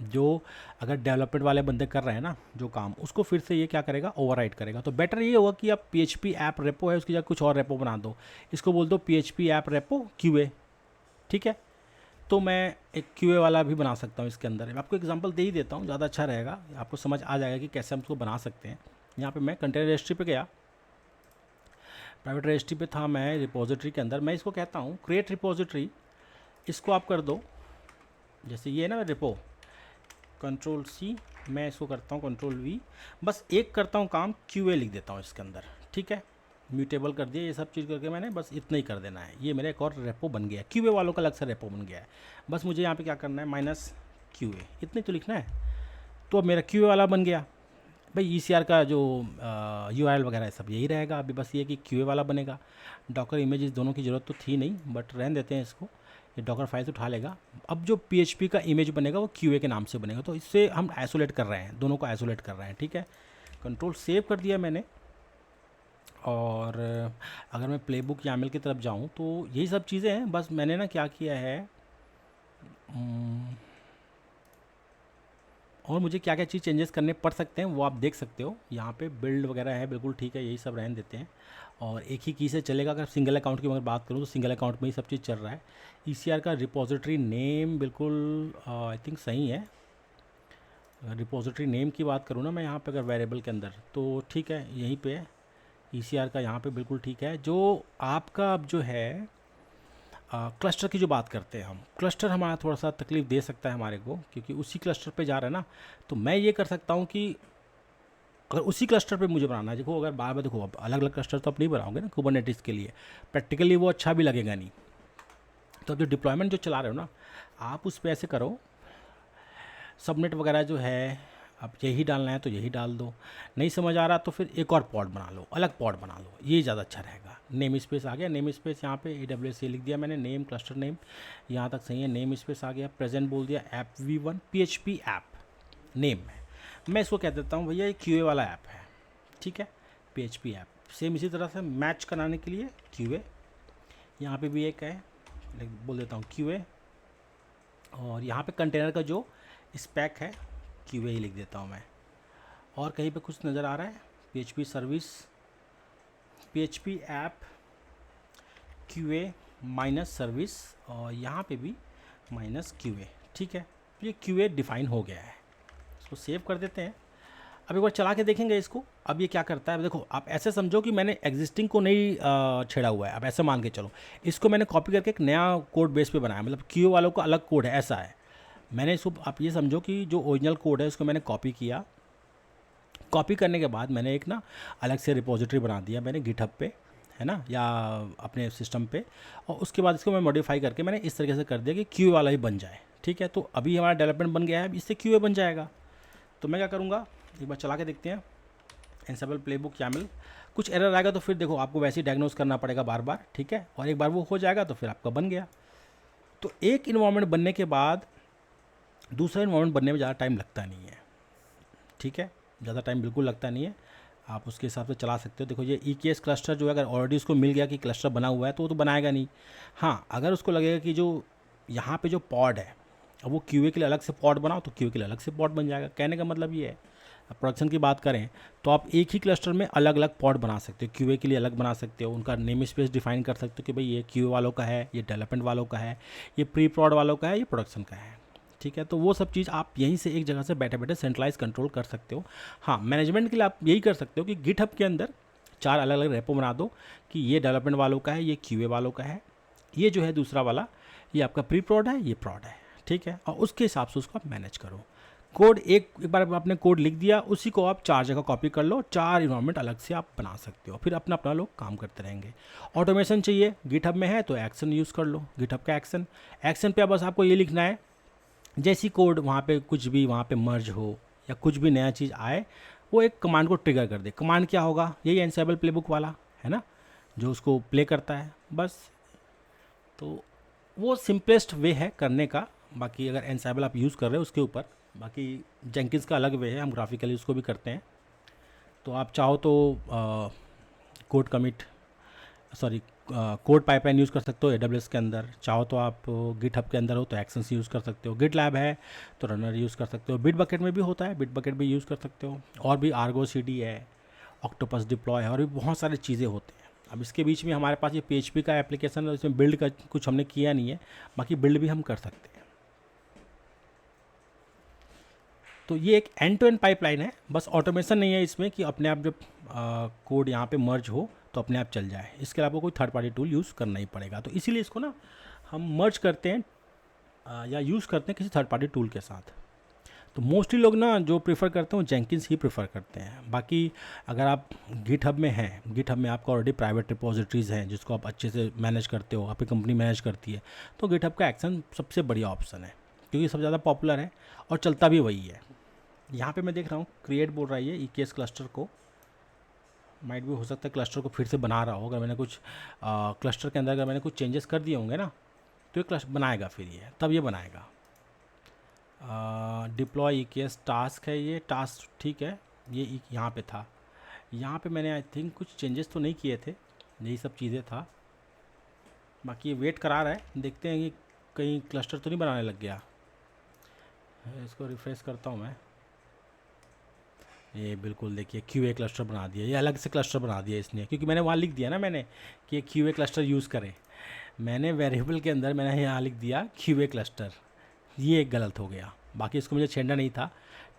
जो अगर डेवलपमेंट वाले बंदे कर रहे हैं ना जो काम, उसको फिर से ये क्या करेगा, ओवरराइट करेगा। तो बेटर ये होगा कि आप PHP ऐप रेपो है उसकी जगह कुछ और रेपो बना दो, इसको बोल दो PHP ऐप रेपो QA, ठीक है। तो मैं एक QA वाला भी बना सकता हूँ इसके अंदर। मैं आपको एग्जांपल दे ही देता हूँ, ज़्यादा अच्छा रहेगा, आपको समझ आ जाएगा कि कैसे हम उसको बना सकते हैं। यहाँ पे मैं कंटेनर रजिस्ट्री पे गया, प्राइवेट रजिस्ट्री पे था मैं, रिपोजिटरी के अंदर मैं इसको कहता हूँ क्रिएट रिपोजिटरी। इसको आप कर दो, जैसे ये है ना रेपो, Ctrl+C, मैं इसको करता हूँ Ctrl+V, बस एक करता हूँ काम, QA लिख देता हूँ इसके अंदर, ठीक है। म्यूटेबल कर दिया, ये सब चीज़ करके मैंने बस इतना ही कर देना है। ये मेरा एक और रेपो बन गया है, QA वालों का अलग से रेपो बन गया है। बस मुझे यहाँ पे क्या करना है, -QA, इतना ही तो लिखना है। तो अब मेरा QA वाला बन गया। भाई ECR का जो URL वगैरह सब यही रहेगा, अभी बस ये कि QA वाला बनेगा। डॉकर इमेजेस दोनों की ज़रूरत तो थी नहीं, बट रहने देते हैं इसको, ये डॉकर फाइल से उठा लेगा। अब जो PHP का इमेज बनेगा वो QA के नाम से बनेगा, तो इससे हम आइसोलेट कर रहे हैं, दोनों को आइसोलेट कर रहे हैं, ठीक है। कंट्रोल सेव कर दिया मैंने। और अगर मैं प्लेबुक YAML की तरफ जाऊँ तो यही सब चीज़ें हैं। बस मैंने ना क्या किया है, और मुझे क्या क्या चीज़ चेंजेस करने पड़ सकते हैं वो आप देख सकते हो। यहाँ पे बिल्ड वगैरह है, बिल्कुल ठीक है, यही सब रहने देते हैं। और एक ही की से चलेगा। अगर सिंगल अकाउंट की अगर बात करूँ तो सिंगल अकाउंट में ही सब चीज़ चल रहा है। ECR का रिपोजिटरी नेम बिल्कुल आई थिंक सही है। रिपोजिटरी नेम की बात करूँ ना मैं यहाँ पे, अगर वेरिएबल के अंदर, तो ठीक है, यहीं पे ECR का यहाँ पे बिल्कुल ठीक है। जो आपका अब जो है क्लस्टर की जो बात करते हैं हम, क्लस्टर हमारा थोड़ा सा तकलीफ़ दे सकता है हमारे को, क्योंकि उसी क्लस्टर पे जा रहा है ना। तो मैं ये कर सकता हूँ कि अगर उसी क्लस्टर पे मुझे बनाना है, देखो अगर बार बार, देखो अब अलग अलग क्लस्टर तो आप नहीं बनाओगे ना कुबरनेटिस के लिए, प्रैक्टिकली वो अच्छा भी लगेगा नहीं। तो अब जो डिप्लॉयमेंट जो चला रहे हो ना आप, उस पर ऐसे करो, सबनेट वगैरह जो है, अब यही डालना है तो यही डाल दो, नहीं समझ आ रहा तो फिर एक और पॉड बना लो, अलग पॉड बना लो, ये ज़्यादा अच्छा रहेगा। नेम स्पेस आ गया, नेम स्पेस यहाँ पे AWS लिख दिया मैंने, नेम क्लस्टर नेम यहाँ तक सही है। नेम स्पेस आ गया, प्रेजेंट बोल दिया, app V1 PHP app name है। मैं इसको कह देता हूँ भैया ये QA वाला ऐप है, ठीक है, PHP ऐप। सेम इसी तरह से मैच कराने के लिए QA, यहाँ पे भी एक है, बोल देता हूँ QA, और यहाँ पे कंटेनर का जो स्पेक है QA ही लिख देता हूँ मैं। और कहीं पे कुछ नज़र आ रहा है, PHP service, PHP app QA -service, और यहाँ पे भी -QA, ठीक है। तो ये QA डिफ़ाइन हो गया है, इसको सेव कर देते हैं। अब एक बार चला के देखेंगे इसको। अब ये क्या करता है, देखो आप ऐसे समझो कि मैंने एग्जिस्टिंग को नहीं छेड़ा हुआ है। अब ऐसे मान के चलो, इसको मैंने कॉपी करके एक नया कोड बेस पे बनाया, मतलब QA वालों का अलग कोड है, ऐसा है। मैंने इसको, आप ये समझो कि जो ओरिजिनल कोड है उसको मैंने कॉपी किया, कॉपी करने के बाद मैंने एक ना अलग से रिपोजिटरी बना दिया मैंने गिटहब पे, है ना, या अपने सिस्टम पे, और उसके बाद इसको मैं मॉडिफाई करके मैंने इस तरीके से कर दिया कि QA वाला ही बन जाए, ठीक है। तो अभी हमारा डेवलपमेंट बन गया है, इससे QA बन जाएगा। तो मैं क्या करूँगा, एक बार चला के देखते हैं, एनसेबल प्लेबुक YAML। कुछ एरर आएगा तो फिर देखो आपको वैसे ही डायग्नोज करना पड़ेगा बार बार, ठीक है। और एक बार वो हो जाएगा तो फिर आपका बन गया। तो एक इन्वायरमेंट बनने के बाद दूसरा इन्वायरमेंट बनने में ज़्यादा टाइम लगता नहीं है, ठीक है, ज़्यादा टाइम बिल्कुल लगता नहीं है। आप उसके हिसाब से चला सकते हो। देखो ये EKS क्लस्टर जो है, अगर ऑलरेडी उसको मिल गया कि क्लस्टर बना हुआ है तो वो तो बनाएगा नहीं। हाँ, अगर उसको लगेगा कि जो यहाँ पे जो पॉड है, अब वो QA के लिए अलग से पॉड बनाओ तो QA के लिए अलग से पॉड बन जाएगा। कहने का मतलब ये है, प्रोडक्शन की बात करें तो आप एक ही क्लस्टर में अलग अलग पॉड बना सकते हो, क्यूए के लिए अलग बना सकते हो, उनका नेम स्पेस डिफाइन कर सकते हो कि भाई ये क्यूए वालों का है, ये डेवलपमेंट वालों का है, ये प्री प्रॉड वालों का है, ये प्रोडक्शन का है। ठीक है, तो वो सब चीज़ आप यहीं से एक जगह से बैठे बैठे सेंट्रलाइज कंट्रोल कर सकते हो। हाँ, मैनेजमेंट के लिए आप यही कर सकते हो कि गिटहब के अंदर 4 अलग अलग रेपो बना दो कि ये डेवलपमेंट वालों का है, ये क्यूए वालों का है, ये जो है दूसरा वाला ये आपका प्री प्रॉड है, ये प्रॉड है। ठीक है, और उसके हिसाब से उसको आप मैनेज करो। कोड एक बार आपने कोड लिख दिया, उसी को आप 4 जगह कॉपी कर लो, 4 इन्वायरमेंट अलग से आप बना सकते हो, फिर अपना अपना लोग काम करते रहेंगे। ऑटोमेशन चाहिए, गिटहब में है तो एक्शन यूज़ कर लो, गिटहब का एक्शन पे बस आपको ये लिखना है, जैसी कोड वहाँ पे कुछ भी वहाँ पे मर्ज हो या कुछ भी नया चीज़ आए, वो एक कमांड को ट्रिगर कर दे। कमांड क्या होगा, यही एनसेबल प्लेबुक वाला है ना, जो उसको प्ले करता है बस। तो वो सिंपलेस्ट वे है करने का। बाकी अगर एनसेबल आप यूज़ कर रहे हो उसके ऊपर, बाकी जेंकिंस का अलग वे है, हम ग्राफिकली उसको भी करते हैं। तो आप चाहो तो code commit sorry code pipeline use कर सकते हो AWS के अंदर, चाहो तो आप गिटहब के अंदर हो तो एक्शंस यूज़ कर सकते हो, गिट लैब है तो रनर यूज़ कर सकते हो, बिट बकेट में भी होता है, बिट बकेट भी यूज़ कर सकते हो, और भी आर्गो CD है, ऑक्टोपस डिप्लॉय है, और भी बहुत सारी चीज़ें होती हैं। अब इसके बीच में हमारे पास ये PHP का एप्लीकेशन है, इसमें बिल्ड का कुछ हमने किया नहीं है, बाकी बिल्ड भी हम कर सकते हैं। तो ये एक एंड टू एंड पाइपलाइन है, बस ऑटोमेशन नहीं है इसमें कि अपने आप जब कोड यहाँ पे मर्ज हो तो अपने आप चल जाए, इसके अलावा कोई थर्ड पार्टी टूल यूज़ करना ही पड़ेगा। तो इसीलिए इसको ना हम मर्ज करते हैं या यूज़ करते हैं किसी थर्ड पार्टी टूल के साथ। तो मोस्टली लोग ना जो प्रीफर करते हैं वो जेंकिंस ही प्रीफर करते हैं। बाकी अगर आप गिटहब में हैं, गिटहब में आपका ऑलरेडी प्राइवेट रिपोजिटरीज़ हैं जिसको आप अच्छे से मैनेज करते हो, आपकी कंपनी मैनेज करती है, तो गिटहब का एक्शन सबसे बढ़िया ऑप्शन है, क्योंकि सबसे ज़्यादा पॉपुलर है और चलता भी वही है। यहाँ पे मैं देख रहा हूँ क्रिएट बोल रहा है ये EKS क्लस्टर को, माइट भी हो सकता है क्लस्टर को फिर से बना रहा हो। अगर मैंने कुछ क्लस्टर के अंदर अगर मैंने कुछ चेंजेस कर दिए होंगे ना तो ये क्लस्टर बनाएगा, फिर ये तब ये बनाएगा। डिप्लॉय EKS टास्क है, ये टास्क ठीक है, ये यहाँ पे था, यहाँ पे मैंने आई थिंक कुछ चेंजेस तो नहीं किए थे, यही सब चीज़ें था। बाकी ये वेट करा रहा है, देखते हैं कि कहीं क्लस्टर तो नहीं बनाने लग गया। इसको रिफ्रेश करता हूँ मैं, ये बिल्कुल देखिए QA क्लस्टर बना दिया, ये अलग से क्लस्टर बना दिया इसने, क्योंकि मैंने वहाँ लिख दिया ना मैंने कि ये QA क्लस्टर यूज़ करें, मैंने वेरिएबल के अंदर मैंने यहाँ लिख दिया QA क्लस्टर, ये एक गलत हो गया। बाकी इसको मुझे छेड़ना नहीं था।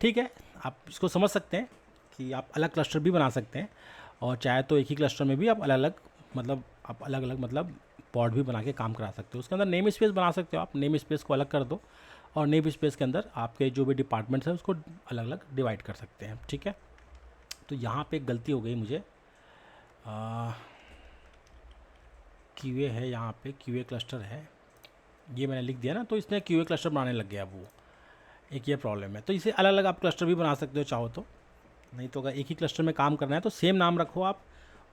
ठीक है, आप इसको समझ सकते हैं कि आप अलग क्लस्टर भी बना सकते हैं, और चाहे तो एक ही क्लस्टर में भी आप अलग अलग मतलब पॉड भी बना के काम करा सकते हो। उसके अंदर नेम स्पेस बना सकते हो, आप नेम स्पेस को अलग कर दो और नेम स्पेस के अंदर आपके जो भी डिपार्टमेंट्स हैं उसको अलग अलग डिवाइड कर सकते हैं। ठीक है, तो यहाँ पे एक गलती हो गई मुझे, QA है, यहाँ पे QA क्लस्टर है, ये मैंने लिख दिया ना, तो इसने QA क्लस्टर बनाने लग गया, वो एक ये प्रॉब्लम है। तो इसे अलग अलग आप क्लस्टर भी बना सकते हो चाहो तो, नहीं तो अगर एक ही क्लस्टर में काम करना है तो सेम नाम रखो आप,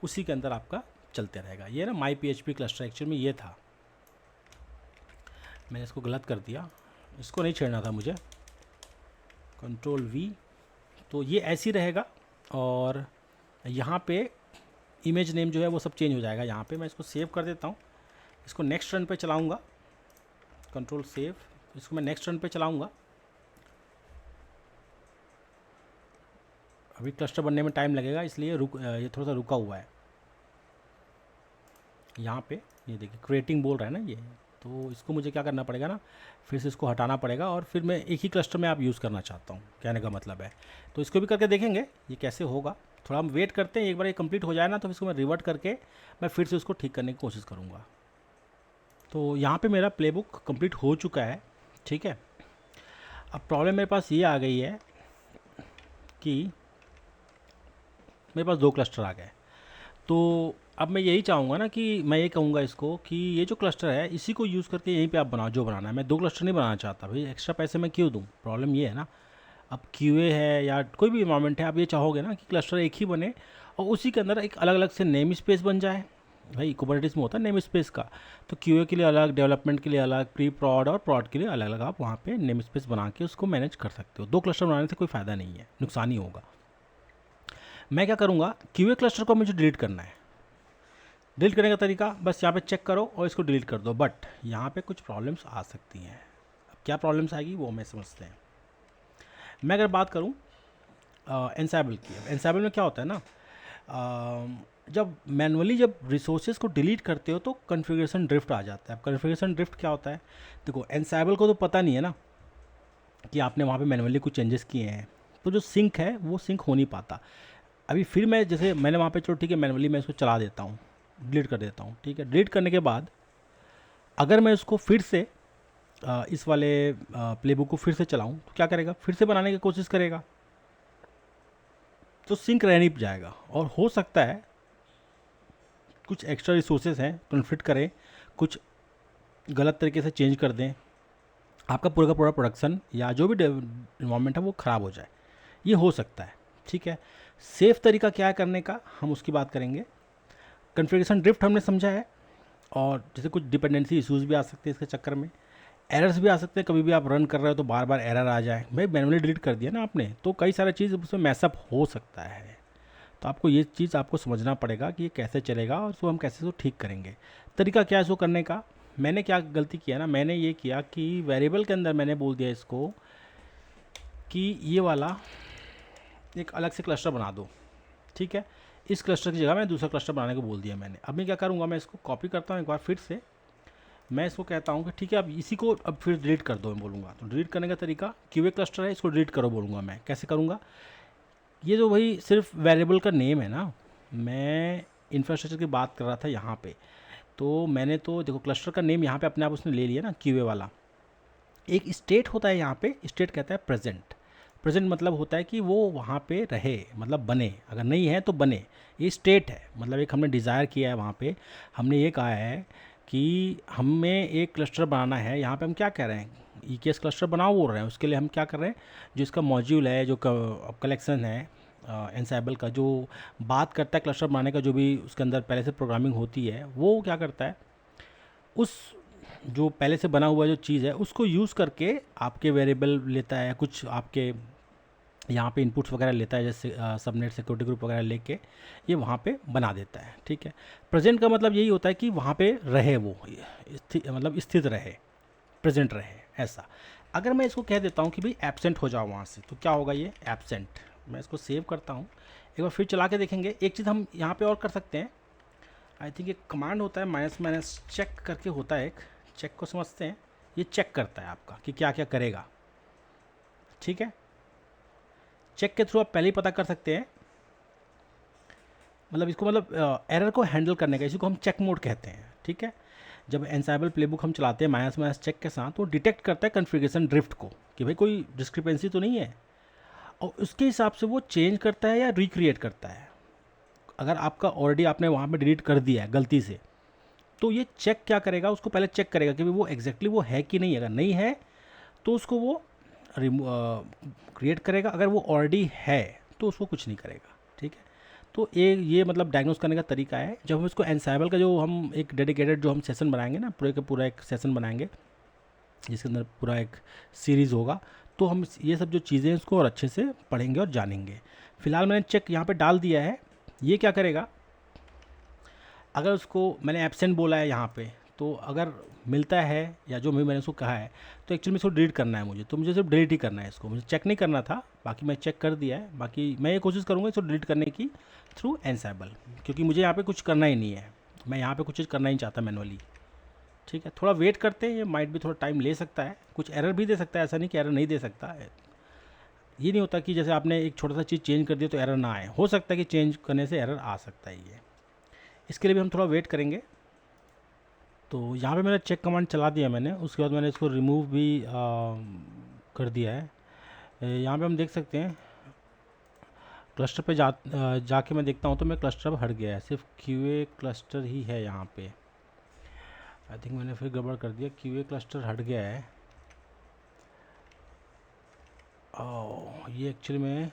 उसी के अंदर आपका चलते रहेगा। ये ना माई PHP क्लस्टर एक्चुअल में ये था, मैंने इसको गलत कर दिया, इसको नहीं छेड़ना था मुझे, Ctrl+V, तो ये ऐसे ही रहेगा। और यहाँ पे इमेज नेम जो है वो सब चेंज हो जाएगा। यहाँ पे मैं इसको सेव कर देता हूँ, इसको नेक्स्ट रन पे चलाऊँगा, कंट्रोल सेव, इसको मैं नेक्स्ट रन पे चलाऊँगा। अभी क्लस्टर बनने में टाइम लगेगा, इसलिए ये थोड़ा सा रुका हुआ है। यहाँ पे ये देखिए क्रिएटिंग बोल रहा है ना ये, तो इसको मुझे क्या करना पड़ेगा ना, फिर से इसको हटाना पड़ेगा, और फिर मैं एक ही क्लस्टर में आप यूज़ करना चाहता हूँ, कहने का मतलब है। तो इसको भी करके देखेंगे ये कैसे होगा, थोड़ा हम वेट करते हैं, एक बार ये कंप्लीट हो जाए ना तो इसको मैं रिवर्ट करके मैं फिर से उसको ठीक करने की कोशिश करूँगा। तो यहाँ पे मेरा प्लेबुक कंप्लीट हो चुका है। ठीक है, अब प्रॉब्लम मेरे पास ये आ गई है कि मेरे पास 2 क्लस्टर आ गए। तो अब मैं यही चाहूँगा ना कि मैं ये कहूँगा इसको कि ये जो क्लस्टर है इसी को यूज़ करके यहीं पे आप बनाओ जो बनाना है। मैं 2 क्लस्टर नहीं बनाना चाहता भाई, एक्स्ट्रा पैसे मैं क्यों दूँ, प्रॉब्लम ये है ना। अब QA है या कोई भी इन्वायरमेंट है, आप ये चाहोगे ना कि क्लस्टर एक ही बने और उसी के अंदर एक अलग अलग से नेम स्पेस बन जाए। भाई कुबरनेटिस में होता है नेम स्पेस का, तो QA के लिए अलग, डेवलपमेंट के लिए अलग, प्री प्रॉड और प्रॉड के लिए अलग अलग आप वहाँ पे नेम स्पेस बना के उसको मैनेज कर सकते हो। 2 क्लस्टर बनाने से कोई फ़ायदा नहीं है, नुकसान ही होगा। मैं क्या करूँगा, QA क्लस्टर को मुझे डिलीट करना है। डिलीट करने का तरीका बस यहाँ पे चेक करो और इसको डिलीट कर दो, बट यहाँ पे कुछ प्रॉब्लम्स आ सकती हैं। अब क्या प्रॉब्लम्स आएगी वो हमें समझते हैं। मैं अगर बात करूँ एनसाइबल की। एनसाइबल में क्या होता है ना, जब मैनुअली जब रिसोर्सेज को डिलीट करते हो तो कॉन्फ़िगरेशन ड्रिफ्ट आ जाता है। कॉन्फ़िगरेशन ड्रिफ्ट क्या होता है, देखो एनसाइबल को तो पता नहीं है ना कि आपने वहाँ पे मैनुअली कुछ चेंजेस किए हैं, तो जो सिंक है वो सिंक हो नहीं पाता। अभी फिर मैं जैसे मैंने वहाँ पे, चलो ठीक है, मैनुअली मैं इसको चला देता हूँ, डिलीट कर देता हूँ, ठीक है। डिलीट करने के बाद अगर मैं इसको फिर से इस वाले प्लेबुक को फिर से चलाऊँ तो क्या करेगा, फिर से बनाने की कोशिश करेगा, तो सिंक रह नहीं जाएगा। और हो सकता है कुछ एक्स्ट्रा रिसोर्सेज हैं कन्फ्लिक्ट करें, कुछ गलत तरीके से चेंज कर दें, आपका पूरा का पूरा प्रोडक्शन या जो भी इन्वायरमेंट है वो ख़राब हो जाए, ये हो सकता है, ठीक है। सेफ़ तरीका क्या है करने का, हम उसकी बात करेंगे। कॉन्फ़िगरेशन ड्रिफ्ट हमने समझा है, और जैसे कुछ डिपेंडेंसी इश्यूज़ भी आ सकते हैं इसके चक्कर में, एरर्स भी आ सकते हैं, कभी भी आप रन कर रहे हो तो बार बार एरर आ जाए। भाई मैनुअली डिलीट कर दिया ना आपने, तो कई सारी चीज़ उसमें मैसअप हो सकता है। तो आपको ये चीज़ आपको समझना पड़ेगा कि ये कैसे चलेगा और इसको हम कैसे इसको ठीक करेंगे। तरीका क्या है इसको करने का, मैंने क्या गलती किया ना, मैंने ये किया कि वेरिएबल के अंदर मैंने बोल दिया इसको कि ये वाला एक अलग से क्लस्टर बना दो, ठीक है। इस क्लस्टर की जगह मैं दूसरा क्लस्टर बनाने को बोल दिया मैंने। अब मैं क्या करूँगा, मैं इसको कॉपी करता हूँ एक बार फिर से, मैं इसको कहता हूँ कि ठीक है अब इसी को अब फिर डिलीट कर दो मैं बोलूँगा। तो डिलीट करने का तरीका, क्यूए क्लस्टर है इसको डिलीट करो बोलूँगा मैं। कैसे करूँगा, ये जो भाई सिर्फ वेरिएबल का नेम है ना, मैं इंफ्रास्ट्रक्चर की बात कर रहा था यहाँ पे, तो मैंने तो देखो क्लस्टर का नेम यहाँ पे अपने आप उसने ले लिया ना, क्यूए वाला। एक स्टेट होता है यहाँ पे, स्टेट कहता है प्रेजेंट। प्रेजेंट मतलब होता है कि वो वहाँ पे रहे, मतलब बने, अगर नहीं है तो बने, ये स्टेट है। मतलब एक हमने डिज़ायर किया है वहाँ पे, हमने ये कहा है कि हमें एक क्लस्टर बनाना है। यहाँ पे हम क्या कह रहे हैं, EKS क्लस्टर बनाओ बोल रहे हैं। उसके लिए हम क्या कर रहे हैं, जो इसका मॉड्यूल है, जो कलेक्शन है एनसाइबल का, जो बात करता है क्लस्टर बनाने का, जो भी उसके अंदर पहले से प्रोग्रामिंग होती है, वो क्या करता है, उस जो पहले से बना हुआ जो चीज़ है उसको यूज़ करके आपके वेरिएबल लेता है, कुछ आपके यहाँ पे इनपुट्स वगैरह लेता है, जैसे सबनेट सिक्योरिटी ग्रुप वगैरह लेके ये वहाँ पे बना देता है, ठीक है। प्रेजेंट का मतलब यही होता है कि वहाँ पे रहे वो, मतलब स्थित रहे, प्रेजेंट रहे, ऐसा। अगर मैं इसको कह देता हूँ कि भाई एब्सेंट हो जाओ वहाँ से, तो क्या होगा, ये एब्सेंट। मैं इसको सेव करता हूँ, एक बार फिर चला के देखेंगे। एक चीज़ हम यहाँ पे और कर सकते हैं, आई थिंक एक कमांड होता है माइनस चेक करके होता है एक, चेक को समझते हैं, ये चेक करता है आपका कि क्या क्या करेगा, ठीक है। चेक के थ्रू आप पहले ही पता कर सकते हैं, मतलब इसको मतलब एरर को हैंडल करने का, इसी को हम चेक मोड कहते हैं, ठीक है। जब एनसाइबल प्लेबुक हम चलाते हैं माइनस चेक के साथ, वो डिटेक्ट करता है कॉन्फ़िगरेशन ड्रिफ्ट को कि भाई कोई डिस्क्रिपेंसी तो नहीं है, और उसके हिसाब से वो चेंज करता है या रिक्रिएट करता है। अगर आपका ऑलरेडी आपने वहाँ पे डिलीट कर दिया है गलती से, तो ये चेक क्या करेगा, उसको पहले चेक करेगा कि वो एग्जैक्टली वो है कि नहीं। अगर नहीं है तो उसको वो क्रिएट करेगा, अगर वो ऑलरेडी है तो उसको कुछ नहीं करेगा, ठीक है। तो ये मतलब डायग्नोस करने का तरीका है। जब हम इसको एनसाइबल का जो हम एक डेडिकेटेड जो हम सेशन बनाएंगे ना, पूरे का पूरा एक सेशन बनाएंगे जिसके अंदर पूरा एक सीरीज़ होगा, तो हम ये सब जो चीज़ें हैं उसको और अच्छे से पढ़ेंगे और जानेंगे। फिलहाल मैंने चेक यहाँ पे डाल दिया है। ये क्या करेगा, अगर उसको मैंने एब्सेंट बोला है यहाँ पे, तो अगर मिलता है या जो भी मैंने उसको कहा है, तो एक्चुअली में इसको डिलीट करना है मुझे, तो मुझे सिर्फ डिलीट ही करना है इसको, मुझे चेक नहीं करना था। बाकी मैं चेक कर दिया है, बाकी मैं ये कोशिश करूँगा इसको डिलीट करने की थ्रू एनसाइबल, क्योंकि मुझे यहाँ पे कुछ करना ही नहीं है, मैं यहाँ पे कुछ चीज़ करना ही चाहता मैनुअली, ठीक है। थोड़ा वेट करते हैं, ये माइट भी थोड़ा टाइम ले सकता है, कुछ एरर भी दे सकता है, ऐसा नहीं कि एरर नहीं दे सकता है। ये नहीं होता कि जैसे आपने एक छोटा सा चीज़ चेंज कर दिया तो एरर ना आए, हो सकता है कि चेंज करने से एरर आ सकता है। ये इसके लिए भी हम थोड़ा वेट करेंगे। तो यहाँ पे मैंने चेक कमांड चला दिया मैंने, उसके बाद मैंने इसको रिमूव भी कर दिया है। यहाँ पे हम देख सकते हैं क्लस्टर पे जाके मैं देखता हूँ तो मैं क्लस्टर अब हट गया है, सिर्फ क्यूए क्लस्टर ही है यहाँ पे। आई थिंक मैंने फिर गड़बड़ कर दिया, क्यूए क्लस्टर हट गया है। ओह, ये एक्चुअली में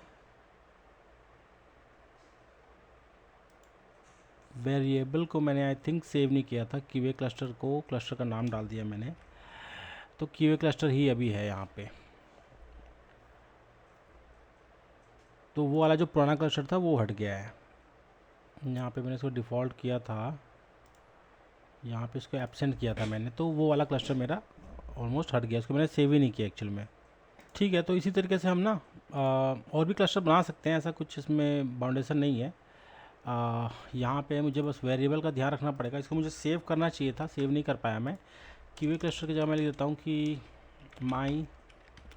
वेरिएबल को मैंने आई थिंक सेव नहीं किया था, क्यूए क्लस्टर को क्लस्टर का नाम डाल दिया मैंने, तो क्यूए क्लस्टर ही अभी है यहाँ पे। तो वो वाला जो पुराना क्लस्टर था वो हट गया है। यहाँ पे मैंने इसको डिफ़ॉल्ट किया था, यहाँ पे इसको एब्सेंट किया था मैंने, तो वो वाला क्लस्टर मेरा ऑलमोस्ट हट गया, इसको मैंने सेव ही नहीं किया एक्चुअल में, ठीक है। तो इसी तरीके से हम ना और भी क्लस्टर बना सकते हैं, ऐसा कुछ इसमें बाउंडेशन नहीं है। यहाँ पे मुझे बस वेरिएबल का ध्यान रखना पड़ेगा, इसको मुझे सेव करना चाहिए था, सेव नहीं कर पाया मैं। क्यूए क्लस्टर की जगह मैं लिख देता हूँ कि माई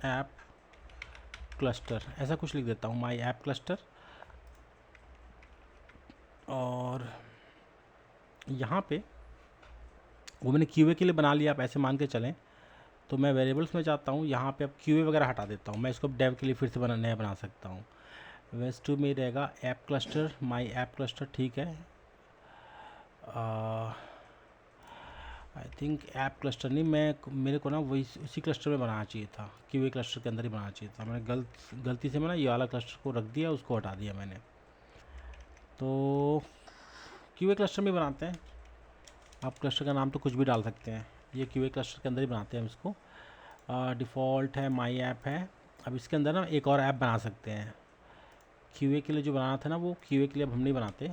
ऐप क्लस्टर, ऐसा कुछ लिख देता हूँ, माई ऐप क्लस्टर। और यहाँ पे वो मैंने क्यूए के लिए बना लिया, आप ऐसे मान के चलें। तो मैं वेरिएबल्स में जाता हूँ, यहाँ पे अब क्यूए वगैरह हटा देता हूँ, मैं इसको डेव के लिए फिर से नया बना सकता हूँ। वेस टू में रहेगा app cluster, my app cluster, ठीक है। आई थिंक ऐप क्लस्टर नहीं, मेरे को ना वही उसी क्लस्टर में बनाना चाहिए था, क्यूए क्लस्टर के अंदर ही बनाना चाहिए था। मैंने गलती से मैं ना ये वाला क्लस्टर को रख दिया, उसको हटा दिया मैंने। तो क्यूए क्लस्टर में बनाते हैं, आप क्लस्टर का नाम तो कुछ भी डाल सकते हैं, ये क्यूए क्लस्टर के अंदर ही बनाते हैं हम इसको। डिफ़ॉल्ट है, माई ऐप है। अब इसके अंदर ना एक और ऐप बना सकते हैं, क्यूए के लिए जो बनाना था ना, वो क्यूए के लिए अब हम नहीं बनाते।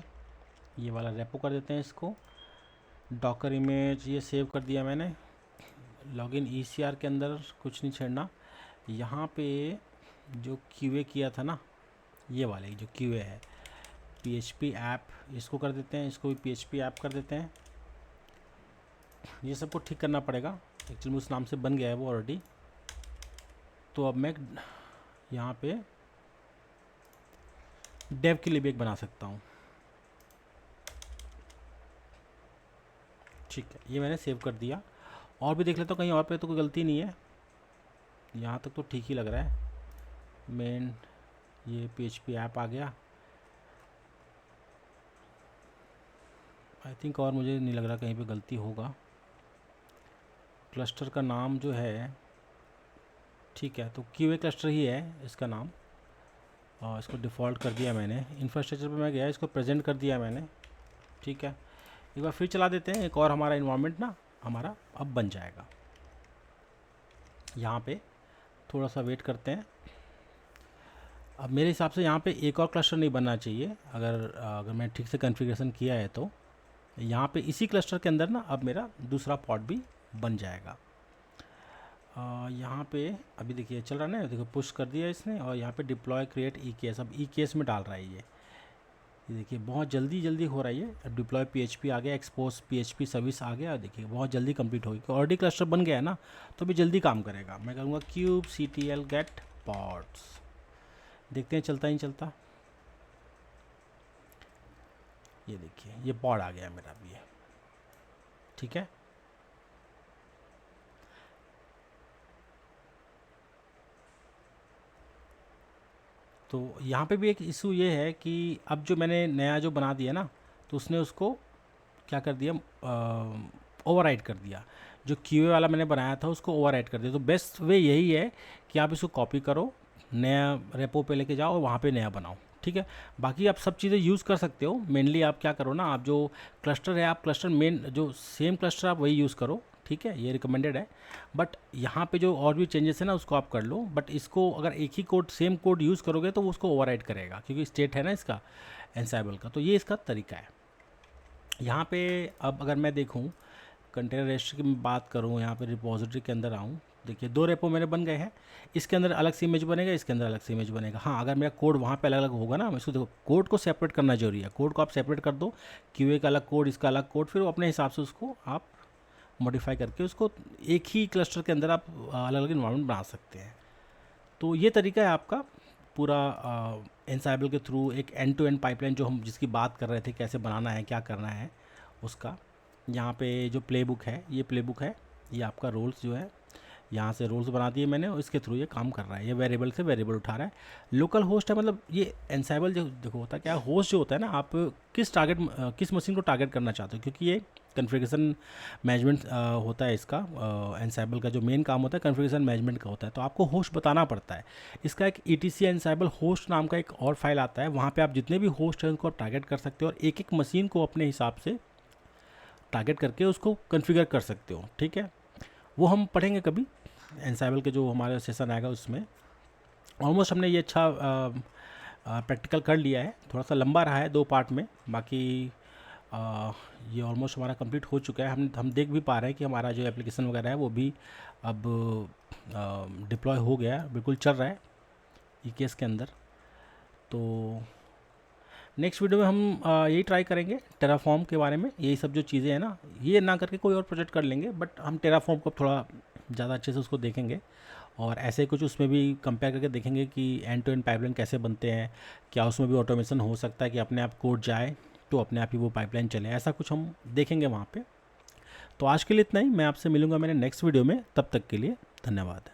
ये वाला रेपो कर देते हैं इसको, डॉकर इमेज ये सेव कर दिया मैंने। लॉगिन ईसीआर के अंदर कुछ नहीं छेड़ना। यहाँ पे जो क्यूए किया था ना, ये वाले जो क्यूए है, पीएचपी ऐप, इसको कर देते हैं, इसको भी पीएचपी ऐप कर देते हैं। ये सबको ठीक करना पड़ेगा, एक्चुअली उस नाम से बन गया है वो ऑलरेडी। तो अब मैं यहाँ पे डेव के लिए भी एक बना सकता हूँ, ठीक है। ये मैंने सेव कर दिया, और भी देख लेता हूँ कहीं और पे तो कोई गलती नहीं है। यहाँ तक तो ठीक ही लग रहा है। मेन ये पीएचपी ऐप आ गया, आई थिंक, और मुझे नहीं लग रहा कहीं पे गलती होगा। क्लस्टर का नाम जो है, ठीक है, तो क्यूए क्लस्टर ही है इसका नाम, और इसको डिफ़ॉल्ट कर दिया मैंने। इंफ्रास्ट्रक्चर पे मैं गया, इसको प्रेजेंट कर दिया मैंने, ठीक है। एक बार फिर चला देते हैं, एक और हमारा इन्वायरमेंट ना हमारा अब बन जाएगा। यहाँ पे थोड़ा सा वेट करते हैं। अब मेरे हिसाब से यहाँ पे एक और क्लस्टर नहीं बनना चाहिए, अगर मैं ठीक से कॉन्फ़िगरेशन किया है तो। यहाँ पे इसी क्लस्टर के अंदर ना अब मेरा दूसरा पॉड भी बन जाएगा। यहाँ पे अभी देखिए चल रहा है ना, देखो पुश कर दिया इसने, और यहाँ पे डिप्लॉय क्रिएट ई केस, अब ई केस में डाल रहा है ये देखिए बहुत जल्दी जल्दी हो रहा है ये। अब डिप्लॉय पीएचपी आ गया, एक्सपोज पीएचपी सर्विस आ गया, देखिए बहुत जल्दी कंप्लीट होगी, ऑलरेडी क्लस्टर बन गया है ना, तो भी जल्दी काम करेगा। मैं करूँगा क्यूब ctl गेट पॉड्स, देखते हैं चलता ही चलता। ये देखिए ये पॉड आ गया मेरा भी, ठीक है। तो यहाँ पे भी एक इशू ये है कि अब जो मैंने नया जो बना दिया ना, तो उसने उसको क्या कर दिया, ओवरराइड कर दिया। जो क्यूए वाला मैंने बनाया था उसको ओवरराइड कर दिया। तो बेस्ट वे यही है कि आप इसको कॉपी करो, नया रेपो पे लेके जाओ और वहाँ पे नया बनाओ, ठीक है। बाकी आप सब चीज़ें यूज़ कर सकते हो। मेनली आप क्या करो ना, आप जो क्लस्टर है, आप क्लस्टर मेन जो सेम क्लस्टर आप वही यूज़ करो, ठीक है, ये रिकमेंडेड है। बट यहाँ पे जो और भी चेंजेस है ना उसको आप कर लो, बट इसको अगर एक ही कोड सेम कोड यूज़ करोगे तो वो उसको ओवरराइड करेगा, क्योंकि स्टेट है ना इसका एंसाइबल का। तो ये इसका तरीका है। यहाँ पे अब अगर मैं देखूँ कंटेनर रजिस्टर की बात करूँ, यहाँ पे रिपोजिटरी के अंदर आऊँ, देखिए दो रेपो मेरे बन गए हैं। इसके अंदर अलग से इमेज बनेगा, इसके अंदर अलग से इमेज बनेगा। हाँ, अगर मेरा कोड वहाँ पे अलग अलग होगा ना, मैं इसको देखो कोड को सेपरेट करना जरूरी है। कोड को आप सेपरेट कर दो, क्यूए का अलग कोड, इसका अलग कोड, फिर वो अपने हिसाब से उसको आप मॉडिफाई करके उसको एक ही क्लस्टर के अंदर आप अलग अलग इन्वायरमेंट बना सकते हैं। तो ये तरीका है आपका पूरा एंसाइबल के थ्रू एक एंड टू एंड पाइपलाइन जो हम जिसकी बात कर रहे थे, कैसे बनाना है, क्या करना है उसका। यहाँ पे जो प्लेबुक है, ये प्लेबुक है, ये आपका रोल्स जो है, यहाँ से रोल्स बना दिए मैंने और इसके थ्रू ये काम कर रहा है। ये वेरिएबल से वेरिएबल उठा रहा है। लोकल होस्ट है, मतलब ये एंसाइबल जो देखो होता है क्या, होस्ट जो होता है ना, आप किस मशीन को टारगेट करना चाहते हो, क्योंकि ये कॉन्फ़िगरेशन मैनेजमेंट होता है इसका। एंसाइबल का जो मेन काम होता है कॉन्फ़िगरेशन मैनेजमेंट का होता है, तो आपको होस्ट बताना पड़ता है। इसका एक etc एंसाइबल होस्ट नाम का एक और फाइल आता है, वहाँ पे आप जितने भी होस्ट हैं उनको आप टारगेट कर सकते हो और एक एक मशीन को अपने हिसाब से टारगेट करके उसको कॉन्फ़िगर कर सकते हो, ठीक है। वो हम पढ़ेंगे कभी, एंसाइबल के जो हमारा सेशन आएगा उसमें। ऑलमोस्ट हमने ये अच्छा प्रैक्टिकल कर लिया है, थोड़ा सा लंबा रहा है 2 पार्ट में, बाकी ये ऑलमोस्ट हमारा कंप्लीट हो चुका है। हम देख भी पा रहे हैं कि हमारा जो एप्लीकेशन वगैरह है वो भी अब डिप्लॉय हो गया, बिल्कुल चल रहा है। EKS के अंदर। तो नेक्स्ट वीडियो में हम यही ट्राई करेंगे टेराफॉर्म के बारे में। यही सब जो चीज़ें हैं ना, ये ना करके कोई और प्रोजेक्ट कर लेंगे, बट हम टेराफॉर्म को थोड़ा ज़्यादा अच्छे से उसको देखेंगे और ऐसे कुछ उसमें भी कंपेयर करके देखेंगे कि एंड टू एंड पाइपलाइन कैसे बनते हैं, क्या उसमें भी ऑटोमेशन हो सकता है कि अपने आप कोड जाए तो अपने आप ही वो पाइपलाइन चले, ऐसा कुछ हम देखेंगे वहाँ पे। तो आज के लिए इतना ही, मैं आपसे मिलूँगा मेरे नेक्स्ट वीडियो में, तब तक के लिए धन्यवाद।